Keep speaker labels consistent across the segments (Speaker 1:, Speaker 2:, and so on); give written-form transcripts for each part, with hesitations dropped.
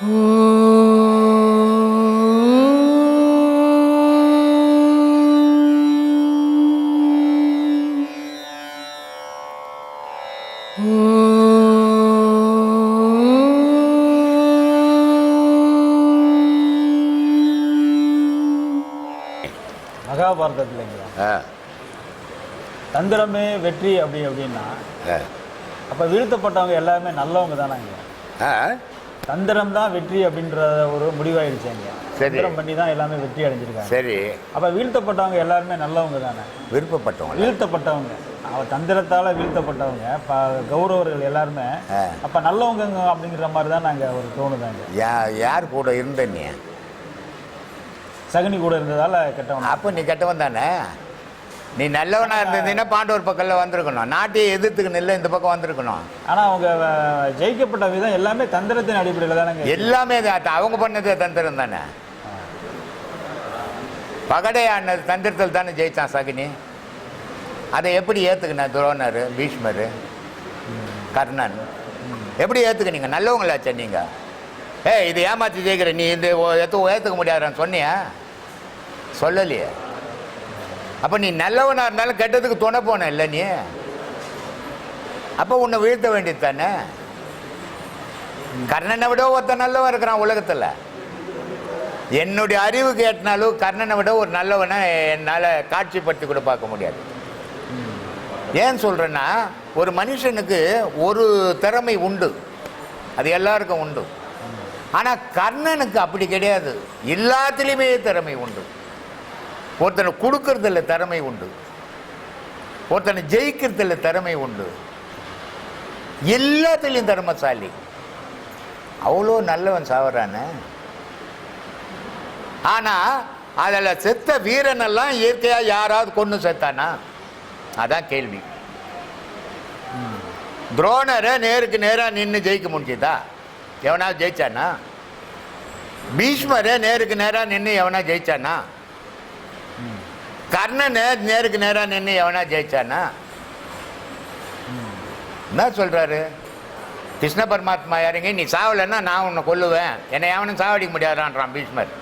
Speaker 1: மகாபாரதத்துலங்களா தந்திரமே வெற்றி அப்படின்னா அப்போ வீழ்த்தப்பட்டவங்க எல்லாருமே நல்லவங்க தானாங்க. தந்திரம் தான் வெற்றி அப்படின்ற ஒரு முடிவாயிடுச்சாங்க. தந்திரம் பண்ணி தான் எல்லாமே வெற்றி அடைஞ்சிருக்காங்க. சரி, அப்போ வீழ்த்தப்பட்டவங்க எல்லாருமே நல்லவங்க தானே? வீழ்த்தப்பட்டவங்க அவன் தந்திரத்தால் வீழ்த்தப்பட்டவங்க கௌரவர்கள் எல்லாருமே அப்போ நல்லவங்க அப்படிங்கிற மாதிரி தான் நாங்கள் ஒரு தோணுதாங்க.
Speaker 2: யார் கூட இருந்த நீ?
Speaker 1: சகுனி கூட இருந்ததால் கெட்டவன்.
Speaker 2: அப்போ நீ கெட்டவன் தானே? நீ நல்லவனா இருந்ததுன்னா பாண்டவர் பக்கத்தில் வந்திருக்கணும். நாட்டையை எதிர்த்துக்கு நெல்ல இந்த பக்கம் வந்திருக்கணும்.
Speaker 1: ஆனால் அவங்க ஜெயிக்கப்பட்ட விதம் எல்லாமே தந்திரத்தின் அடிப்படையில் தானே?
Speaker 2: எல்லாமே அவங்க பண்ணது தந்திரம் தானே. பகடையானது தந்திரத்தில் தானே ஜெயிச்சான் சகுனி. அதை எப்படி ஏற்றுக்கின துரோணர், பீஷ்மர், கர்ணன் எப்படி ஏற்றுக்கினீங்க? நல்லவங்களாச்சா நீங்கள்? இதை ஏமாற்றி ஜெயிக்கிற நீ இந்த ஏற்றுக்க முடியாதுன்னு சொன்னியா? சொல்லலையே. அப்போ நீ நல்லவனாக இருந்தாலும் கெட்டதுக்கு துணை போன இல்லை நீ. அப்போ உன்னை வீழ்த்த வேண்டியது தானே. கர்ணனை விட ஒருத்தன் நல்லவன் இருக்கிறான் உலகத்தில். என்னுடைய அறிவுக்கு ஏற்றினாலும் கர்ணனை விட ஒரு நல்லவனை என்னால் காட்சிப்படுத்தி கூட பார்க்க முடியாது. ஏன் சொல்கிறேன்னா, ஒரு மனுஷனுக்கு ஒரு திறமை உண்டு, அது எல்லாருக்கும் உண்டு. ஆனால் கர்ணனுக்கு அப்படி கிடையாது. எல்லாத்துலேயுமே திறமை உண்டு. ஒருத்தனை கொடுக்கறதில்ல திறமை உண்டு, ஒருத்தனை ஜெயிக்கிறதில்ல திறமை உண்டு, எல்லாத்துலேயும் திறமைசாலி. அவ்வளோ நல்லவன் சாவறான. ஆனால் அதில் செத்த வீரனெல்லாம் இயற்கையாக யாராவது கொண்டு செத்தானா? அதான் கேள்வி. துரோணரை நேருக்கு நேராக நின்று ஜெயிக்க முடிஞ்சுதா? எவனாவது ஜெயிச்சானா? பீஷ்மரை நேருக்கு நேராக நின்று எவனா ஜெயிச்சானா? கர்ணனை நேருக்கு நேராக நின்று எவனா ஜெயிச்சானா? என்ன சொல்றாரு கிருஷ்ண பரமாத்மா? யாருங்க நீ சாவலைன்னா நான் உன்னை கொல்லுவேன், என்னை எவனும் சாவடிக்க முடியாதான்றான் பீஷ்மர்.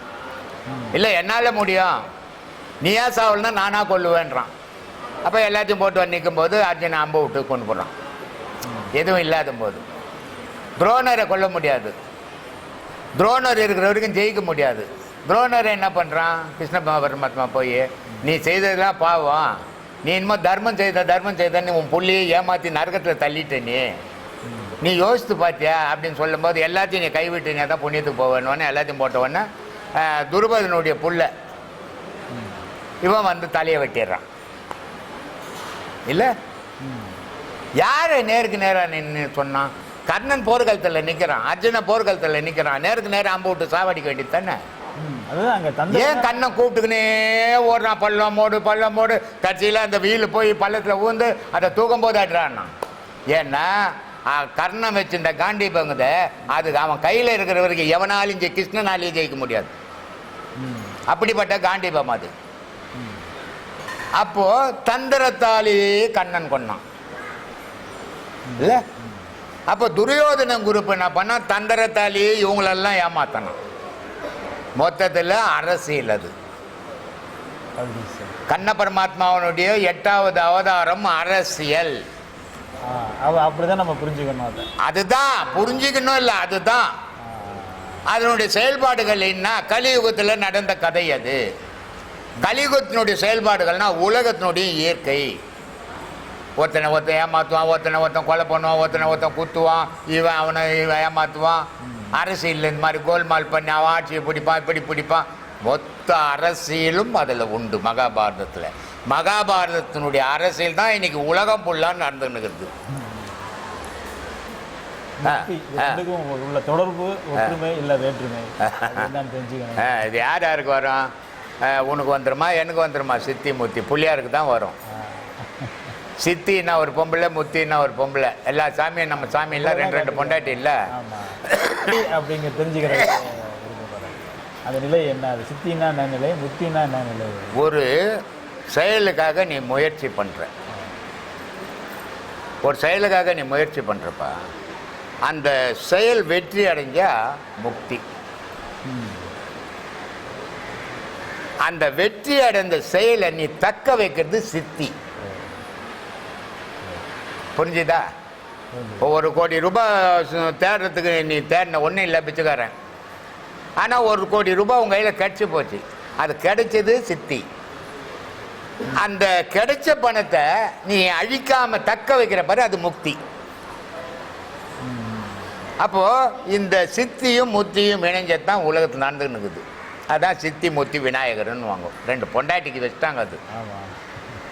Speaker 2: இல்லை, என்னால் முடியும், நீ ஏன் சாவலைன்னா நானா கொல்லுவேன்றான். அப்போ எல்லாத்தையும் போட்டு வந்து நிற்கும் போது அர்ஜுனை அம்பை விட்டு கொண்டு போடுறான், எதுவும் இல்லாத போது. துரோணரை கொல்ல முடியாது, துரோணர் இருக்கிற வரைக்கும் ஜெயிக்க முடியாது. துரோணரை என்ன பண்ணுறான்? கிருஷ்ண பரமாத்மா போய் நீ செய்ததெல்லாம் பாவம், நீ இன்னும் தர்மம் செய்த நீ உன் புள்ளியை ஏமாற்றி நரகத்தில் தள்ளிட்ட, நீ யோசித்து பார்த்தியா அப்படின்னு சொல்லும்போது எல்லாத்தையும் நீ கைவிட்டீங்க தான் புண்ணியத்துக்கு போவேன்னு எல்லாத்தையும் போட்டவொன்னே துருபதனுடைய புள்ள இவன் வந்து தலையை வெட்டிடுறான். இல்லை, யாரை நேருக்கு நேராக நின்று சொன்னான்? கர்ணன் போர்க்களத்தில் நிற்கிறான், அர்ஜுன போர்க்களத்தில் நிற்கிறான், நேருக்கு நேரம் அம்பு விட்டு சாவடிக்க வேண்டியது தானே. ஏன் கண்ணை கூப்பிட்டுக்கினே ஓடுறான்? பள்ளம் மோடு கட்சியில் அந்த வீலு போய் பள்ளத்தில் ஊந்து அதை தூக்கும் போது ஆடுறான்னா. ஏன்னா கர்ணம் வச்சுட்ட காண்டிபங்குத அது அவன் கையில் இருக்கிற வரைக்கும் எவனாலும் கிருஷ்ணனாலையும் ஜெயிக்க முடியாது. அப்படிப்பட்ட காண்டிபம் அது. அப்போ தந்திரத்தாலேயே கண்ணன் கொன்னான் இல்ல. அப்போ துரியோதனன் குரூப் என்ன பண்ணா? தந்திரத்தாலேயே இவங்களெல்லாம் ஏமாத்தணும். மொத்தத்தில் அரசியல் அது. கண்ண பரமாத்மாவனுடைய 8வது அவதாரம் அரசியல்.
Speaker 1: அப்படிதான் நம்ம புரிஞ்சுக்கணும்.
Speaker 2: அதுதான் புரிஞ்சுக்கணும் இல்லை, அதுதான் அதனுடைய செயல்பாடுகள். என்ன கலியுகத்தில் நடந்த கதை அது. கலியுகத்தினுடைய செயல்பாடுகள்னா உலகத்தினுடைய இயற்கை. ஒருத்தன் ஏமாற்றுவான், ஒருத்தன் கொலை பண்ணுவான், ஒருத்தன் குத்துவான், அவனை ஏமாற்றுவான். அரசியல் இந்த மாதிரி கோல்மால் பண்ணி அவன் ஆட்சியை இப்படி பிடிப்பான். மொத்த அரசியலும் அதில் உண்டு மகாபாரதத்தில். மகாபாரதத்தினுடைய அரசியல் தான் இன்னைக்கு உலகம் ஃபுல்லாக நடந்துன்னுக்கிறது.
Speaker 1: உள்ள தொடர்பு ஒற்றுமை இல்லை வேற்றுமை தெரிஞ்சுக்கணும்.
Speaker 2: இது யார் யாருக்கு வரும்? உனக்கு வந்துடுமா, எனக்கு வந்துடுமா? சித்தி முத்தி புள்ளியாருக்கு தான் வரும். சித்தின்னா ஒரு பொம்பளை, முத்தின்னா ஒரு பொம்பளை. எல்லா சாமியும் நம்ம சாமி இல்லை, ரெண்டு பொண்டாட்டி இல்லை
Speaker 1: அப்படிங்க தெரிஞ்சுக்கிற அந்த நிலை என்ன? அது சித்தின்னா என்ன நிலை, முத்தின்னா என்ன நிலை?
Speaker 2: ஒரு செயலுக்காக நீ முயற்சி பண்ணுற, ஒரு செயலுக்காக நீ முயற்சி பண்ணுறப்பா, அந்த செயல் வெற்றி அடைஞ்சா முக்தி. அந்த வெற்றி அடைந்த செயலை நீ தக்க வைக்கிறது சித்தி. புரிஞ்சுதா? 1 கோடி ரூபாய் தேடுறதுக்கு நீ தேடின ஒன்றும் இல்லை பிச்சைக்காரன். ஆனால் 1 கோடி ரூபாய் உங்கள் கையில் கிடச்சி போச்சு. அது கிடைச்சது சித்தி. அந்த கிடைச்ச பணத்தை நீ அழிக்காம தக்க வைக்கிற பாரு, அது முக்தி. அப்போ இந்த சித்தியும் முத்தியும் இணைஞ்சதான் உலகத்தில் நடந்துன்னு இருக்குது. அதான் சித்தி முத்தி விநாயகர்னு வாங்கும். 2 பொண்டாட்டிக்கு வச்சுட்டாங்க. அது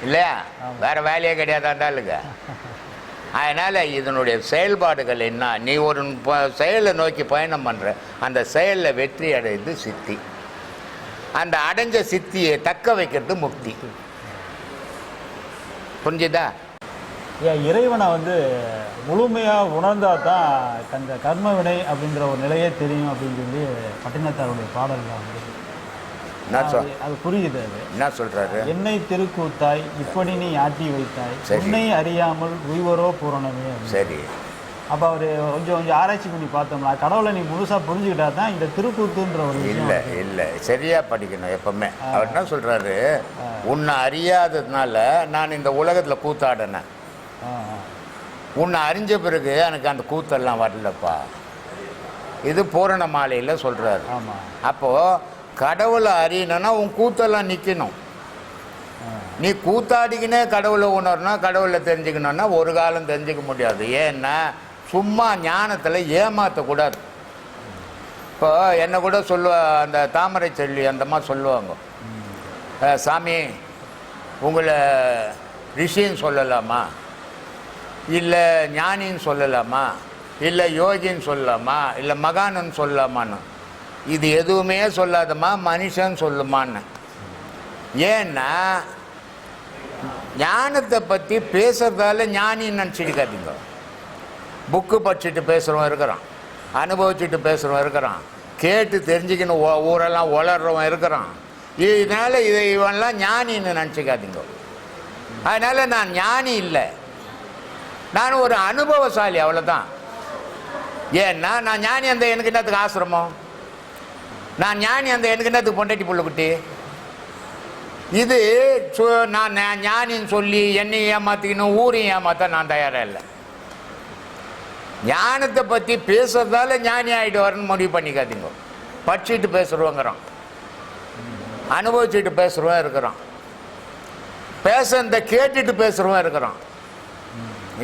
Speaker 2: இல்லையா? வேற வேலையே கிடையாது இருந்தாலுங்க. அதனால் இதனுடைய செயல்பாடுகள் என்ன, நீ ஒரு செயலை நோக்கி பயணம் பண்ணுற, அந்த செயலில் வெற்றி அடைந்து சித்தி. அந்த அடைஞ்ச சித்தியை தக்க வைக்கிறது முக்தி. புரிஞ்சுதா?
Speaker 1: இறைவனை முழுமையாக உணர்ந்தா தான் அந்த கர்ம வினை அப்படின்ற ஒரு நிலையே தெரியும் அப்படின்னு சொல்லி பட்டினத்தாருடைய பாடல்கள் அது புரியுது. அது
Speaker 2: என்ன சொல்றாரு?
Speaker 1: என்னை திருக்கூத்தாய் இப்படி நீ ஆட்டி வைத்தாய், என்னை அறியாமல் உய்வரோ பூரணமே.
Speaker 2: சரி.
Speaker 1: அப்போ அவர் கொஞ்சம் ஆராய்ச்சி பண்ணி பார்த்தோம்னா கடவுளை நீ முழுசாக புரிஞ்சுக்கிட்டா தான் இந்த திருக்கூத்துன்ற ஒரு
Speaker 2: இல்லை சரியா படிக்கணும் எப்பவுமே. அவர் என்ன சொல்றாரு? உன்னை அறியாததுனால நான் இந்த உலகத்தில் கூத்தாடினேன். உன்னை அறிஞ்ச பிறகு எனக்கு அந்த கூத்தெல்லாம் வரலப்பா. இது பூரண மாலையில் சொல்றாரு. அப்போது கடவுளை அறியணும்னா உன் கூத்தெல்லாம் நிற்கணும். நீ கூத்தாடிக்கினே கடவுளை உணரணும்னா, கடவுளை தெரிஞ்சுக்கணும்னா ஒரு காலம் தெரிஞ்சுக்க முடியாது. ஏன்னா சும்மா ஞானத்தில் ஏமாற்றக்கூடாது. இப்போ என்னை கூட அந்த தாமரை செல்வி அந்தம்மா சொல்லுவாங்க, சாமி உங்களை ரிஷின்னு சொல்லலாமா, இல்லை ஞானின்னு சொல்லலாமா, இல்லை யோகின்னு சொல்லலாமா, இல்லை மகானன்னு சொல்லலாமான்னு. இது எதுவுமே சொல்லாதம்மா, மனுஷன் சொல்லுமான்னு. ஏன்னா ஞானத்தை பற்றி பேசுறதால ஞானின்னு நினச்சிக்காதீங்க. புக்கு படிச்சுட்டு பேசுகிறவன் இருக்கிறான், அனுபவிச்சுட்டு பேசுகிறவன் இருக்கிறான், கேட்டு தெரிஞ்சுக்கணும் ஊரெல்லாம் வளர்றவன் இருக்கிறான். இதனால் இவன்லாம் ஞானின்னு நினச்சிக்காதீங்க. அதனால் நான் ஞானி இல்லை, நான் ஒரு அனுபவசாலி, அவ்வளோதான். ஏன்னா நான் ஞானி அந்த எனக்கு என்னத்துக்கு ஆசிரமம், நான் ஞானி அந்த எனக்கு என்னத்துக்கு பொண்டாட்டி புள்ளக்குட்டி. இது நான் ஞானின்னு சொல்லி என்னை ஏமாற்றிக்கணும், ஊரையும் ஏமாற்ற நான் தயாராக இல்லை. ஞானத்தை பற்றி பேசுறதால ஞானி ஆகிட்டு வரணும்னு முடிவு பண்ணிக்காதீங்க. படிச்சுட்டு பேசுகிறவங்கிறான், அனுபவிச்சுட்டு பேசுகிறவன் இருக்கிறான், பேசுறத கேட்டுட்டு பேசுகிறவன் இருக்கிறான்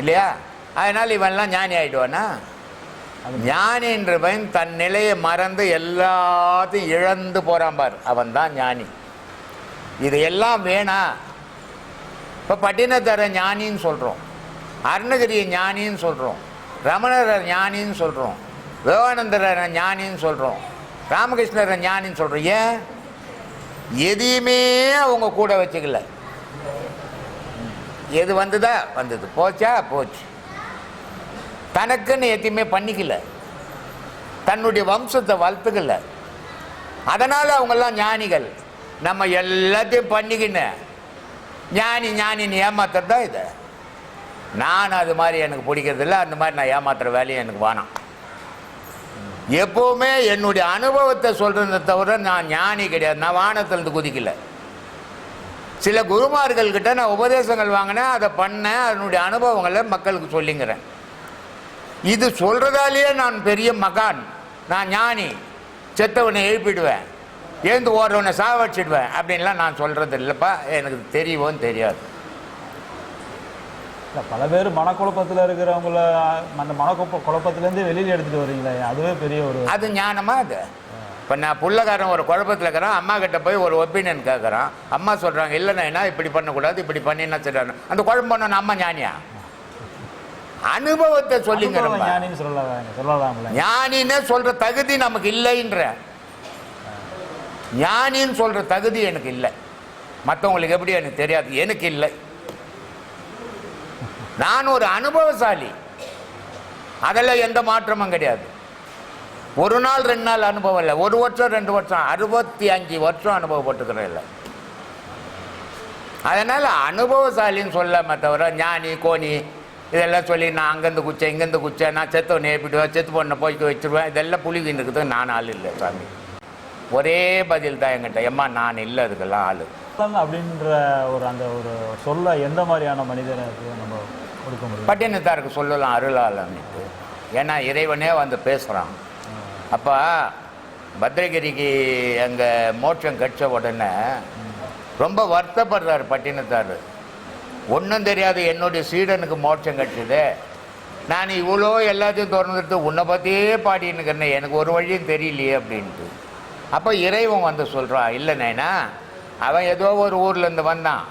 Speaker 2: இல்லையா? அதனால் இவன்லாம் ஞானி ஆகிடுவானா? ஞானின்றவன் தன் நிலையை மறந்து எல்லாத்தையும் இழந்து போகிறான் பார், அவன் தான் ஞானி. இது எல்லாம் வேணா. இப்போ பட்டினத்தாரை ஞானின்னு சொல்கிறோம், அருணகிரியை ஞானின்னு சொல்கிறோம், ரமணரை ஞானின்னு சொல்கிறோம், விவேகானந்தரை ஞானின்னு சொல்கிறோம், ராமகிருஷ்ணரை ஞானின்னு சொல்கிறோம். ஏன்? எதையுமே அவங்க கூட வச்சுக்கல. எது வந்ததா வந்தது, போச்சா போச்சு. தனக்குன்னு எதையுமே பண்ணிக்கல, தன்னுடைய வம்சத்தை வளர்த்துக்கல. அதனால் அவங்கெல்லாம் ஞானிகள். நம்ம எல்லாத்தையும் பண்ணிக்கின்னு ஞானி ஞானின்னு ஏமாத்துறதா இது. நான் அது மாதிரி எனக்கு பிடிக்கிறதில்ல, அந்த மாதிரி நான் ஏமாத்துற வேலையும் எனக்கு வேணாம். எப்போவுமே என்னுடைய அனுபவத்தை சொல்கிறத தவிர நான் ஞானி கிடையாது. நான் வானத்திலிருந்து குதிக்கல. சில குருமார்கள்கிட்ட நான் உபதேசங்கள் வாங்கினேன், அதை பண்ணேன், அதனுடைய அனுபவங்களை மக்களுக்கு சொல்லிங்கிறேன். இது சொல்கிறதாலேயே நான் பெரிய மகான், நான் ஞானி, செத்தவனை எழுப்பிடுவேன், எழுந்து ஓடுறவனை சாவடிச்சிடுவேன் அப்படின்லாம் நான் சொல்கிறது இல்லைப்பா. எனக்கு தெரியவும் தெரியாது.
Speaker 1: பல பேர் மனக்குழப்பத்தில் இருக்கிறவங்கள அந்த குழப்பத்திலேருந்து வெளியில் எடுத்துகிட்டு வரீங்களே, அதுவே பெரிய ஒரு
Speaker 2: அது ஞானமா? அது இப்போ நான் புள்ளக்காரன் ஒரு குழப்பத்தில் இருக்கிறான், அம்மா கிட்ட போய் ஒரு ஒப்பீனியன் கேட்குறான், அம்மா சொல்கிறாங்க இல்லைண்ணா என்ன இப்படி பண்ணக்கூடாது, இப்படி பண்ணினா சொல்கிறாங்க, அந்த குழம்பு பண்ணணும் அம்மா ஞானியா? அனுபவத்தை சொல்லிங்க. ஞானின்னு சொல்கிற தகுதி நமக்கு இல்லைன்ற, ஞானின்னு சொல்கிற தகுதி எனக்கு இல்லை. மற்றவங்களுக்கு எப்படி எனக்கு தெரியாது, எனக்கு இல்லை. நான் ஒரு அனுபவசாலி, அதில் எந்த மாற்றமும் கிடையாது. ஒரு நாள் 2 நாள் அனுபவம் இல்லை, 1 வருஷம் 2 வருஷம் 65 வருஷம் அனுபவப்பட்டுக்கிறேன் இல்லை. அதனால் அனுபவசாலின்னு சொல்லாம தவிர ஞானி கோனி இதெல்லாம் சொல்லி நான் அங்கேருந்து குச்சேன் இங்கேருந்து குச்சேன், நான் செத்தவனை ஏப்பிடுவேன், செத்து பொண்ணை போய்க்க வச்சுருவேன், இதெல்லாம் புலிகின்னு இருக்குது. நான் ஆள் இல்லை சாமி. ஒரே பதில் தான் என்கிட்ட, எம்மா நான் இல்லை அதுக்கெல்லாம் ஆள்
Speaker 1: அப்படின்ற ஒரு அந்த ஒரு சொல்ல எந்த மாதிரியான மனிதனுக்கு நம்ம கொடுக்க முடியும்?
Speaker 2: பட்டினத்தாருக்கு சொல்லலாம் அருளாளன்ட்டு. ஏன்னா இறைவனே வந்து பேசுகிறான். அப்போ பத்ரகிரிக்கு அங்கே மோட்சம் கிடைச்ச உடனே ரொம்ப வருத்தப்படுறார் பட்டினத்தார். ஒன்றும் தெரியாது, என்னுடைய சீடனுக்கு மோட்சம் கிடைச்சது, நான் இவ்வளோ எல்லாத்தையும் திறந்துட்டு உன்னை பற்றியே பாடின்னுக்கிறேன், எனக்கு ஒரு வழியும் தெரியலையே அப்படின்ட்டு. அப்போ இறைவன் வந்து சொல்கிறான், இல்லை நைனா அவன் ஏதோ ஒரு ஊர்லேருந்து வந்தான்,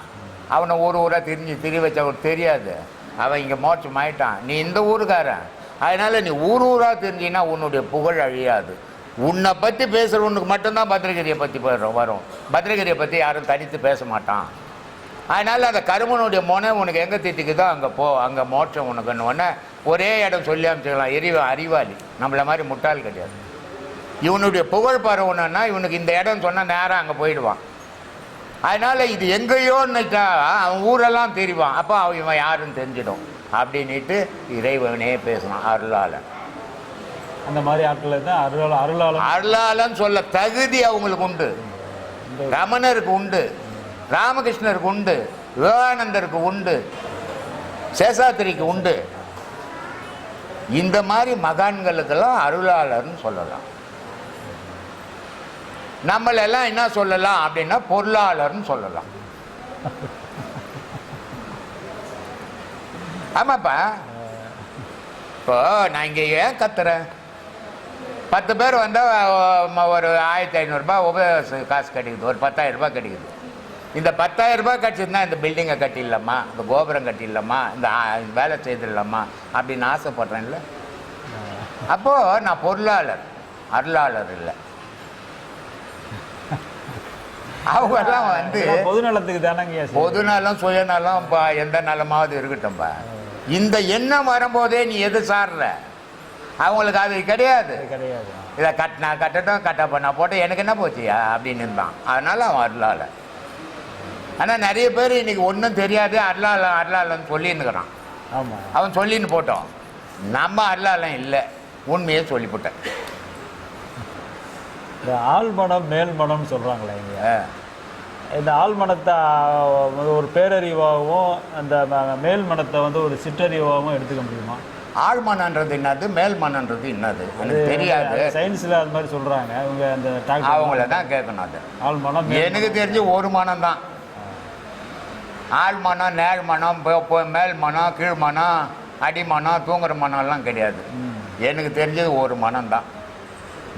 Speaker 2: அவனை ஊராக திரி வச்ச அவனுக்கு தெரியாது, அவன் இங்கே மோட்சம் ஆயிட்டான், நீ இந்த ஊருக்காரன், அதனால் நீ ஊராக தெரிஞ்சின்னா உன்னுடைய புகழ் அழியாது. உன்னை பற்றி பேசுகிறவனுக்கு மட்டும்தான் பத்ரகிரியை பற்றி வரும், பத்ரகிரியை பற்றி யாரும் தனித்து பேச மாட்டான். அதனால் அந்த கருமனுடைய முனை உனக்கு எங்கே திட்டிக்குதோ அங்கே போ, அங்கே மோட்சம் உனக்குன்னு ஒன்று ஒரே இடம் சொல்லி அமைச்சிக்கலாம். அறிவாளி, நம்மளை மாதிரி முட்டாள் கிடையாது. இவனுடைய புகழ் பரவணுன்னா இவனுக்கு இந்த இடம் சொன்னால் நேராக அங்கே போயிடுவான். அதனால் இது எங்கேயோன்னுட்டா அவன் ஊரெல்லாம் தெரிவான், அப்போ இவன் யாருன்னு தெரிஞ்சிடும் அப்படின்ட்டு இறைவனே பேசணும் அருளாளன்.
Speaker 1: அந்த மாதிரி ஆட்கள் தான்
Speaker 2: அருளாளன் சொல்ல தகுதி அவங்களுக்கு உண்டு. ரமணருக்கு உண்டு, ராமகிருஷ்ணருக்கு உண்டு, விவேகானந்தருக்கு உண்டு, சேஷாத்திரிக்கு உண்டு. இந்த மாதிரி மகான்களுக்கெல்லாம் அருளாளர்னு சொல்லலாம். நம்மளெல்லாம் என்ன சொல்லலாம் அப்படின்னா பொருளாளர்னு சொல்லலாம். ஆமாப்பா, இப்போ நான் இங்கே ஏன் கத்துறேன், 10 பேர் வந்தால் ஒரு 1500 உபயோக காசு கிடைக்குது, ஒரு 10,000 ரூபாய் கிடைக்குது. இந்த 10,000 ரூபாய் கிடச்சிதுன்னா இந்த பில்டிங்கை கட்டிடலாமா, இந்த கோபுரம் கட்டிடலாமா, இந்த வேலை செய்திடலாமா அப்படின்னு ஆசைப்படுறேன்ல. அப்போது நான் பொருளாளர், அருளாளர் இல்லை. அவங்கெல்லாம் வந்து
Speaker 1: பொதுநலத்துக்கு தானங்க.
Speaker 2: பொதுநலம் சுயநலம் எந்த நலமாவது இருக்கட்டும்பா. இந்த எண்ணம் வரும்போதே நீ எது சாடுற, அவங்களுக்கு அது கிடையாது. இதை கட்டினா கட்டட்டும், கட்ட பண்ணா போட்டு எனக்கு என்ன போச்சியா அப்படின்னு இருந்தான். அதனால அவன் அருளாளன். ஆனால் நிறைய பேர் இன்னைக்கு ஒன்றும் தெரியாது, அருளாளன் அருளாளன் சொல்லின்னுக்கிறான். அவன் சொல்லின்னு போட்டோம், நம்ம அருளாளன் இல்லை, உண்மையே சொல்லிவிட்டேன்.
Speaker 1: இந்த ஆழ்மனம் மேல்மனம் சொல்கிறாங்களே இங்கே, இந்த ஆழ்மனத்தை ஒரு பேரறிவாகவும் அந்த மேல்மனத்தை வந்து ஒரு சிற்றறிவாகவும் எடுத்துக்க முடியுமா?
Speaker 2: ஆழ்மனன்றது என்னது, மேல்மனன்றது என்னது எனக்கு தெரியாது.
Speaker 1: சயின்ஸில் அது மாதிரி சொல்கிறாங்க. இவங்க அந்த
Speaker 2: அவங்கள தான் கேட்கணும். அது
Speaker 1: ஆழ்மனம்
Speaker 2: எனக்கு தெரிஞ்சு ஒரு மனம் தான். ஆழ்மனம், நேழ்மனம், மேல்மனம், கீழ்மனம், அடிமனம், தூங்குற மனம்லாம் கிடையாது. எனக்கு தெரிஞ்சது ஒரு மனம் தான்.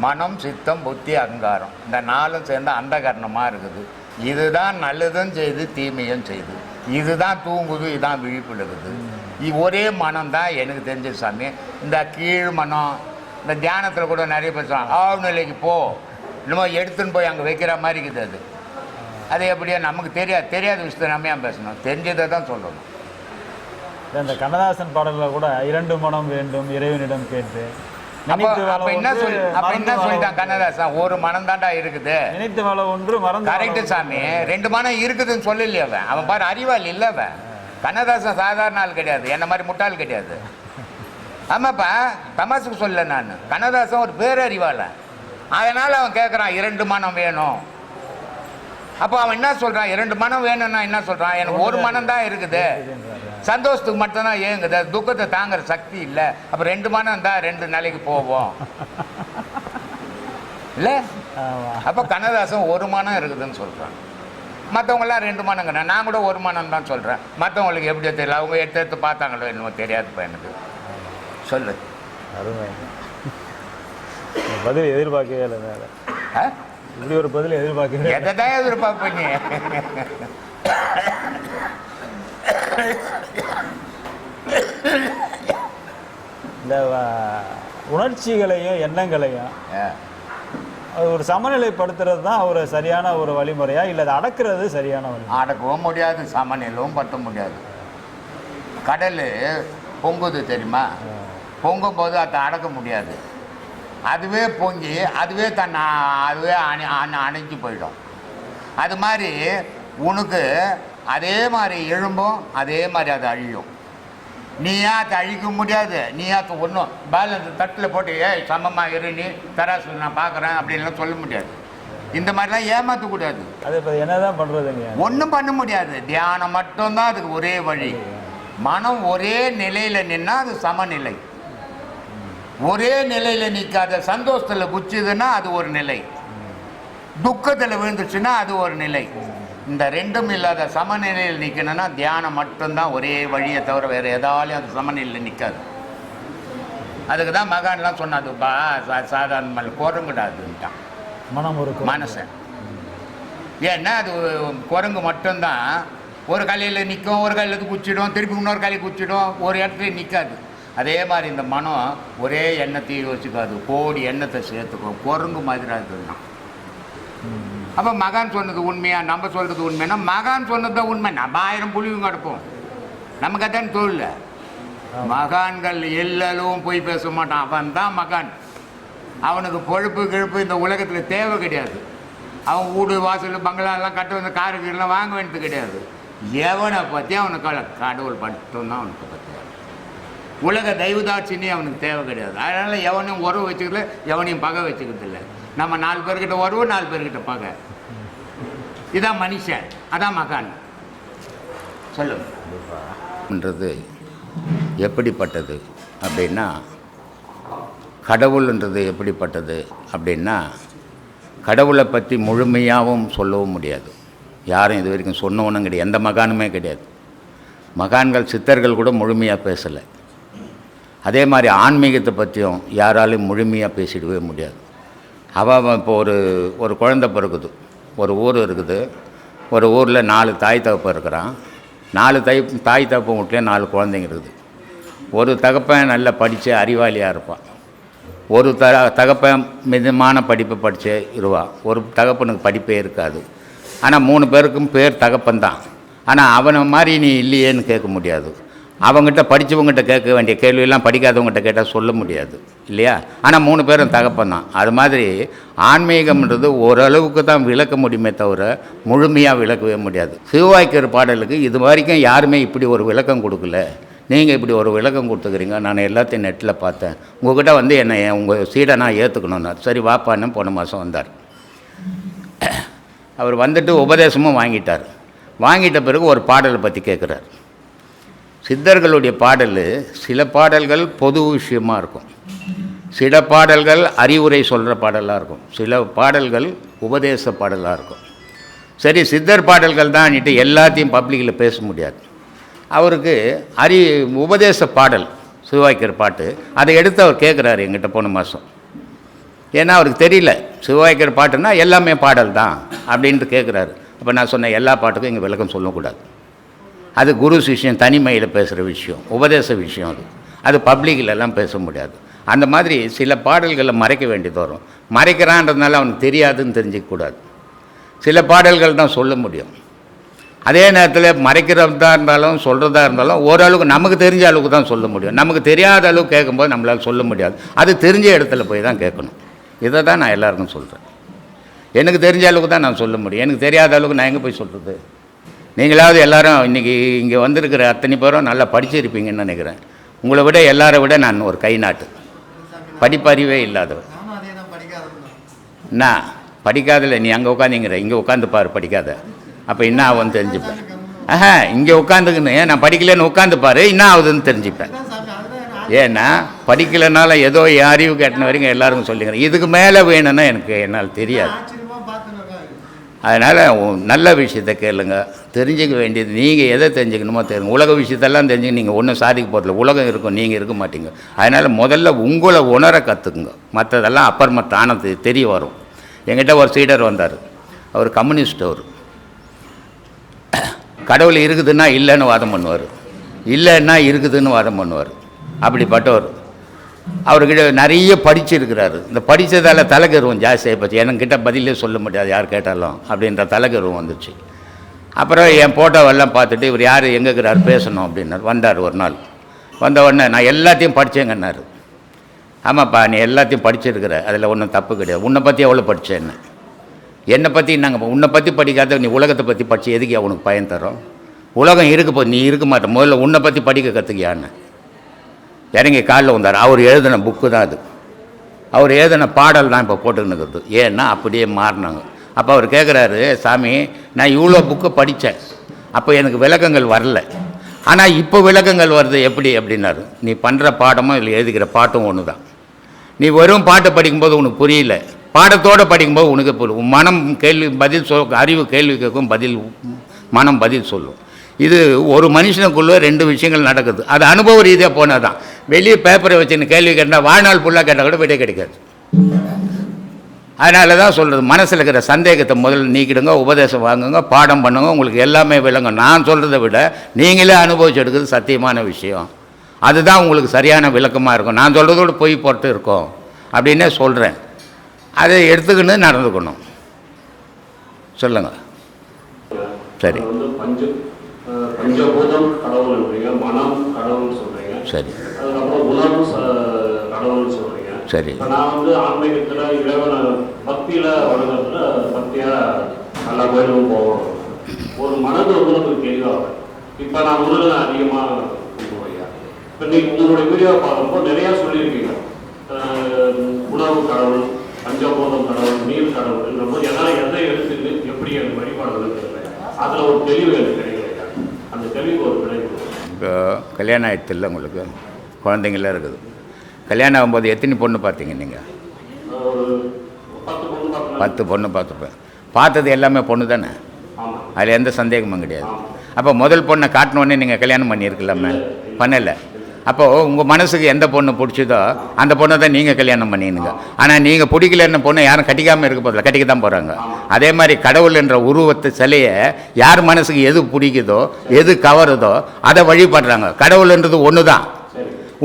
Speaker 2: மனம், சித்தம், புத்தி, அகங்காரம், இந்த 4 சேர்ந்து அந்த கரணமாக இருக்குது. இதுதான் நல்லதும் செய்து தீமையும் செய்து, இதுதான் தூங்குது, இதுதான் விழிப்புழுகுது. ஒரே மனம் தான் எனக்கு தெரிஞ்ச சாமி. இந்த கீழ் மனம், இந்த தியானத்தில் கூட நிறைய பேர் சொல்லுவாங்க, ஆழ்நிலைக்கு போ, இன்னும் எடுத்துன்னு போய் அங்கே வைக்கிற மாதிரி இருக்குது. அது எப்படியா நமக்கு தெரியாத விஷயத்தை நம்ம ஏன் பேசணும், தெரிஞ்சதை தான் சொல்லணும்.
Speaker 1: இந்த கண்ணதாசன் பாடலில் கூட 2 மனம் வேண்டும் இறைவனிடம் கேட்டு,
Speaker 2: அப்ப என்ன சொல்லிட்டான் கண்ணதாசன், ஒரு மனம் தாண்டா இருக்குது,
Speaker 1: நினைத்து வாழ ஒன்று மறந்து.
Speaker 2: கரெக்டு சாமி, 2 மனம் இருக்குதுன்னு சொல்லலையே அவன். அவன் பாரு அறிவாளி இல்லை அவன். கண்ணதாசன் சாதாரண ஆள் கிடையாது, என்ன மாதிரி முட்டாள் கிடையாது. ஆமாப்பா, தமாசுக்கு சொல்ல நான், கண்ணதாசன் ஒரு பேரறிவாளன். அதனால அவன் கேட்குறான் 2 மனம் வேணும். அப்போ அவன் என்ன சொல்றான், 2 மனம் வேணும்னா என்ன சொல்றான், எனக்கு ஒரு மனம் தான் இருக்குது, சந்தோஷத்துக்கு மட்டும்தான் ஏங்குது, துக்கத்தை தாங்குற சக்தி இல்லை. அப்போ 2 மனம் தான் 2 நிலைக்கு போவோம் இல்லை. அப்போ கண்ணதாசன் ஒரு மனம் இருக்குதுன்னு சொல்கிறான், மற்றவங்களாம் 2 மனங்கண்ணா. நான் கூட ஒரு மனம் தான் சொல்கிறேன். மற்றவங்களுக்கு எப்படியோ தெரியல, அவங்க எடுத்து பார்த்தாங்களோ என்னமோ தெரியாதுப்பா எனக்கு. சொல்லு.
Speaker 1: அருமை, பதில் எதிர்பார்க்கவே இல்லை. இப்படி ஒரு பதில் எதிர்பார்க்க,
Speaker 2: எதை தான் எதிர்பார்ப்பீங்க?
Speaker 1: இந்த உணர்ச்சிகளையும் எண்ணங்களையும் அது ஒரு சமநிலைப்படுத்துறது தான் ஒரு சரியான ஒரு வழிமுறையா, இல்லை அதை அடக்கிறது சரியான வழி?
Speaker 2: அடக்கவும் முடியாது, சமநிலையும் படுத்த முடியாது. கடல் பொங்குது தெரியுமா, பொங்கும் போது அதை அடக்க முடியாது. அதுவே பொங்கி அதுவே அணைஞ்சு போயிடும். அது மாதிரி உனக்கு அதே மாதிரி எழும்பும், அதே மாதிரி அது அழியும். நீயா அதை அழிக்க முடியாது, நீயா அதை ஒன்றும் பேலன்ஸ் தட்டில் போட்டு சமமாக இரு நீ தராசு நான் பார்க்குறேன் அப்படின்லாம் சொல்ல முடியாது. இந்த மாதிரிலாம் ஏமாற்றக்கூடாது.
Speaker 1: அது இப்போ என்னதான் பண்ணுறதுங்க?
Speaker 2: ஒன்றும் பண்ண முடியாது. தியானம் மட்டும்தான் அதுக்கு ஒரே வழி. மனம் ஒரே நிலையில் நின்னா அது சமநிலை. ஒரே நிலையில் நிற்காத சந்தோஷத்தில் குச்சிதுன்னா அது ஒரு நிலை, துக்கத்தில் விழுந்துச்சுன்னா அது ஒரு நிலை. இந்த ரெண்டும் இல்லாத சமநிலையில் நிற்கணும்னா தியானம் மட்டும்தான் ஒரே வழியை தவிர வேறு எதாலையும் அது சமநிலையில் நிற்காது. அதுக்கு தான் மகான்லாம் சொன்னாதுப்பா சாதாரண குரங்குடாதுன்ட்டான்
Speaker 1: மனம் ஒரு
Speaker 2: மனசை. ஏன்னா அது குரங்கு மட்டும்தான் ஒரு கலையில் நிற்கும், ஒரு கலையில் குச்சிடும், திருப்பி இன்னொரு கலையை குச்சிடும், ஒரு இடத்துல நிற்காது. அதே மாதிரி இந்த மனம் ஒரே எண்ணத்தையும் யோசிக்காது, கோடி எண்ணத்தை சேர்த்துக்கும், குரங்கு மாதிரி அதுதான். அப்போ மகான் சொன்னது உண்மையா, நம்ம சொல்கிறது உண்மைன்னா மகான் சொன்னது தான் உண்மை. நம்ம 1000 புலியும் கிடப்போம், நமக்கு அதான் தொழில். மகான்கள் எல்லாரும் போய் பேச மாட்டான், அவன் தான் மகான். அவனுக்கு பொழுப்பு கிழப்பு இந்த உலகத்தில் தேவை கிடையாது. அவன் வீடு வாசல் பங்களாலாம் கட்ட வந்து காருக்கெல்லாம் வாங்க வேண்டியது கிடையாது. எவனை பற்றி அவனுக்கு கடவுள் மட்டும்தான் அவனுக்கு பற்றி. உலக தெய்வதாட்சினே அவனுக்கு தேவை கிடையாது. அதனால் எவனையும் உறவு வச்சுக்கல, எவனையும் பகை வச்சுக்கிறது இல்லை. நம்ம 4 பேர்கிட்ட உறவு, 4 பேர்கிட்ட பகை. இதான் மனுஷன், அதான் மகான். சொல்லுன்றது எப்படிப்பட்டது அப்படின்னா, கடவுள்ன்றது எப்படிப்பட்டது அப்படின்னா, கடவுளை பற்றி முழுமையாகவும் சொல்லவும் முடியாது. யாரும் இது வரைக்கும் சொன்னவனும் கிடையாது, எந்த மகானுமே கிடையாது. மகான்கள் சித்தர்கள் கூட முழுமையாக பேசலை. அதே மாதிரி ஆன்மீகத்தை பற்றியும் யாராலையும் முழுமையாக பேசிடவே முடியாது. அவன் இப்போ ஒரு குழந்தை பிறகுது, ஒரு ஊர் இருக்குது, ஒரு ஊரில் 4 தாய் தகப்பன் இருக்கிறான். 4 தாய் தகப்பன் வீட்லேயே 4 குழந்தைங்க இருக்குது. ஒரு தகப்பன் நல்லா படித்து அறிவாளியாக இருப்பான், ஒரு தகப்பன் மிதமான படிப்பை படித்து இருவான், ஒரு தகப்பனுக்கு படிப்பே இருக்காது. ஆனால் 3 பேருக்கும் பேர் தகப்பன் தான். ஆனால் அவனை மாதிரி நீ இல்லையேன்னு கேட்க முடியாது. அவங்ககிட்ட படித்தவங்ககிட்ட கேட்க வேண்டிய கேள்வியெல்லாம் படிக்காதவங்ககிட்ட கேட்டால் சொல்ல முடியாது இல்லையா? ஆனால் 3 பேரும் தகப்பன் தான். அது மாதிரி ஆன்மீகம்ன்றது ஓரளவுக்கு தான் விளக்க முடியுமே தவிர முழுமையாக விளக்கவே முடியாது. சிவவாக்கியர் பாடலுக்கு இது வரைக்கும் யாருமே இப்படி ஒரு விளக்கம் கொடுக்கல, நீங்கள் இப்படி ஒரு விளக்கம் கொடுத்துக்கிறீங்க, நான் எல்லாத்தையும் நெட்டில் பார்த்தேன், உங்கள்கிட்ட வந்து என்னை உங்கள் சீடை நான் ஏற்றுக்கணுன்னார். சரி வாப்பான்னு போன மாதம் வந்தார். அவர் வந்துட்டு உபதேசமும் வாங்கிட்டார். வாங்கிட்ட பிறகு ஒரு பாடலை பற்றி கேட்குறார். சித்தர்களுடைய பாடல், சில பாடல்கள் பொது விஷயமாக இருக்கும், சில பாடல்கள் அறிவுரை சொல்கிற பாடலாக இருக்கும், சில பாடல்கள் உபதேச பாடலாக இருக்கும். சரி, சித்தர் பாடல்கள் தான்ட்டு எல்லாத்தையும் பப்ளிக்கில் பேச முடியாது. அவருக்கு உபதேச பாடல் சிவவாக்கியர் பாட்டு, அதை எடுத்து அவர் கேட்குறாரு எங்கிட்ட போன மாதம். ஏன்னா அவருக்கு தெரியல சிவவாக்கியர் பாட்டுன்னா எல்லாமே பாடல் தான் அப்படின்ட்டு கேட்குறாரு. அப்போ நான் சொன்னேன், எல்லா பாட்டுக்கும் இங்கே விளக்கம் சொல்லக்கூடாது. அது குரு சிஷ்யன் தனிமையில் பேசுகிற விஷயம், உபதேச விஷயம். அது பப்ளிக்கிலெல்லாம் பேச முடியாது. அந்த மாதிரி சில பாடல்களை மறைக்க வேண்டியது வரும். மறைக்கிறான்றதுனால அவனுக்கு தெரியாதுன்னு தெரிஞ்சிக்கக்கூடாது. சில பாடல்கள் தான் சொல்ல முடியும். அதே நேரத்தில் மறைக்கிறதா இருந்தாலும் சொல்கிறதா இருந்தாலும் ஓரளவுக்கு நமக்கு தெரிஞ்ச அளவுக்கு தான் சொல்ல முடியும். நமக்கு தெரியாத அளவுக்கு கேட்கும்போது நம்மளால் சொல்ல முடியாது. அது தெரிஞ்ச இடத்துல போய் தான் கேட்கணும். இதை தான் நான் எல்லாருக்கும் சொல்கிறேன். எனக்கு தெரிஞ்ச அளவுக்கு தான் நான் சொல்ல முடியும். எனக்கு தெரியாத அளவுக்கு நான் எங்கே போய் சொல்கிறது? நீங்களாவது எல்லோரும் இன்றைக்கி இங்கே வந்திருக்கிற அத்தனை பேரும் நல்லா படிச்சிருப்பீங்கன்னு நினைக்கிறேன். உங்களை விட எல்லாரை விட நான் ஒரு கை நாட்டு படிப்பறிவே இல்லாதவன். என்ன படிக்காதில்ல, நீ அங்கே உட்காந்துங்கிற, இங்கே உட்காந்து பாரு படிக்காத, அப்போ என்ன ஆகுதுன்னு தெரிஞ்சுப்பேன். இங்கே உட்காந்துக்குன்னு நான் படிக்கலன்னு உட்காந்து பாரு, என்ன ஆகுதுன்னு தெரிஞ்சுப்பேன். ஏன்னா படிக்கலைனால ஏதோ என் அறிவு கேட்டின வரைக்கும் எல்லாருக்கும் சொல்லிக்கிறேன். இதுக்கு மேலே வேணும்னா என்னால் தெரியாது. அதனால் நல்ல விஷயத்தை கேளுங்க. தெரிஞ்சுக்க வேண்டியது நீங்கள் எதை தெரிஞ்சுக்கணுமோ தெரியுங்க. உலக விஷயத்தெல்லாம் தெரிஞ்சுக்க நீங்கள் ஒன்றும் சாதிக்க போகிறதில்ல. உலகம் இருக்கும், நீங்கள் இருக்க மாட்டீங்க. அதனால் முதல்ல உங்களை உணர கற்றுக்குங்க, மற்றதெல்லாம் அப்புறமா தானது தெரிய வரும். என்கிட்ட ஒரு சீடர் வந்தார், அவர் கம்யூனிஸ்ட். அவர் கடவுள் இருக்குதுன்னா இல்லைன்னு வாதம் பண்ணுவார், இல்லைன்னா இருக்குதுன்னு வாதம் பண்ணுவார். அப்படிப்பட்டவர். அவர்கிட்ட நிறைய படிச்சிருக்கிறாரு. இந்த படித்ததால் தலைகருவம் ஜாஸ்தியாக போச்சு. என்கிட்ட பதிலே சொல்ல முடியாது யார் கேட்டாலும் அப்படின்ற தலைகருவம் வந்துச்சு. அப்புறம் என் ஃபோட்டோவெல்லாம் பார்த்துட்டு இவர் யார் எங்கே இருக்கிறார் பேசணும் அப்படின்னார். வந்தார் ஒரு நாள். வந்த உடனே நான் எல்லாத்தையும் படித்தேங்கன்னாரு. ஆமாப்பா, நீ எல்லாத்தையும் படிச்சிருக்கிற, அதில் ஒன்றும் தப்பு கிடையாது. உன்னை பற்றி எவ்வளோ படித்தேன்னு. என்னை பற்றி நாங்கள் உன்னை பற்றி படிக்காத நீ உலகத்தை பற்றி படித்து எதுக்கு உனக்கு பயன் தரோம்? உலகம் இருக்க போது நீ இருக்க மாட்டேன், முதல்ல உன்னை பற்றி படிக்க கற்றுக்கியான்னு. இறங்கி காலில் வந்தார். அவர் எழுதின புக்கு தான் அது, அவர் எழுதின பாடல் தான் இப்போ போட்டுன்னுக்கிறது. ஏன்னா அப்படியே மாறினாங்க. அப்போ அவர் கேட்குறாரு, சாமி நான் இவ்வளோ புக்கு படித்தேன், அப்போ எனக்கு விளக்கங்கள் வரல, ஆனால் இப்போ விளக்கங்கள் வருது எப்படி அப்படின்னாரு. நீ பண்ணுற பாடமும் இல்லை எழுதிக்கிற பாட்டும் ஒன்று தான். நீ வெறும் பாட்டை படிக்கும்போது உனக்கு புரியல, பாடத்தோடு படிக்கும்போது உனக்கு புரியும். மனம் கேள்வி பதில் அறிவு கேள்வி கேட்கும், மனம் பதில் சொல்லும். இது ஒரு மனுஷனுக்குள்ளே 2 விஷயங்கள் நடக்குது. அது அனுபவ ரீதியாக போனால் தான். வெளியே பேப்பரை வச்சுன்னு கேள்வி கேட்டால் வாழ்நாள் ஃபுல்லாக கேட்டால் கூட விடை கிடைக்காது. அதனால தான் சொல்கிறது, மனசில் இருக்கிற சந்தேகத்தை முதல்ல நீக்கிடுங்க, உபதேசம் வாங்குங்க, பாடம் பண்ணுங்க, உங்களுக்கு எல்லாமே விளங்கும். நான் சொல்கிறத விட நீங்களே அனுபவிச்சு எடுக்கிறது சத்தியமான விஷயம். அதுதான் உங்களுக்கு சரியான விளக்கமாக இருக்கும். நான் சொல்கிறதோடு போய் போட்டு இருக்கோம் அப்படின்னே சொல்கிறேன். அதை எடுத்துக்கின்னு நடந்துக்கணும். சொல்லுங்கள். சரி
Speaker 3: பஞ்சபூதம் கடவுள்ன்றீங்க, மனம் கடவுள் சொல்றீங்க.
Speaker 2: சரி.
Speaker 3: அதுக்கப்புறம் உணர்வு கடவுள்னு சொல்றீங்க.
Speaker 2: சரி.
Speaker 3: நான் ஆன்மீகத்தில் இறைவனை பக்தியில் வணங்குறதுல பக்தியாக நல்லா கோயிலும் போவோம். ஒரு மனது நமக்கு தெளிவாக இப்போ நான் முருகனை அதிகமாக கும்பிடுவையா. இப்போ நீங்கள் உங்களுடைய வீடியோவை பார்க்கும்போது நிறையா சொல்லியிருக்கீங்க. உணவு கடவுள், பஞ்சபூதம் கடவுள், நீர் கடவுள் போது என்னால் எதை எடுத்துட்டு எப்படி எனக்கு வழிபாடு தெரியல. அதில் ஒரு தெளிவு எனக்கு கிடைக்கல. அந்த தெளிவு ஒரு கிடைக்கும்.
Speaker 2: இப்போ கல்யாணம் ஆகிடுது இல்லை, உங்களுக்கு குழந்தைங்களாம் இருக்குது. கல்யாணம் ஆகும்போது எத்தனை பொண்ணு பார்த்தீங்க நீங்கள்? 10 பொண்ணு பார்த்துப்பேன். பார்த்தது எல்லாமே பொண்ணு தானே, அதில் எந்த சந்தேகமும் கிடையாது. அப்போ முதல் பொண்ணை காட்டினோடனே நீங்கள் கல்யாணம் பண்ணியிருக்கலாமே, பண்ணலை. அப்போது உங்கள் மனசுக்கு எந்த பொண்ணு பிடிச்சதோ அந்த பொண்ணை தான் நீங்கள் கல்யாணம் பண்ணிடுங்க. ஆனால் நீங்கள் பிடிக்கலன்னு பொண்ணை யாரும் கட்டிக்காமல் இருக்க போதில்லை, கட்டிக்க தான் போகிறாங்க. அதே மாதிரி கடவுள் என்ற உருவத்தை சிலையை யார் மனசுக்கு எது பிடிக்குதோ எது கவருதோ அதை வழிபடுறாங்க. கடவுள்ன்றது ஒன்று தான்.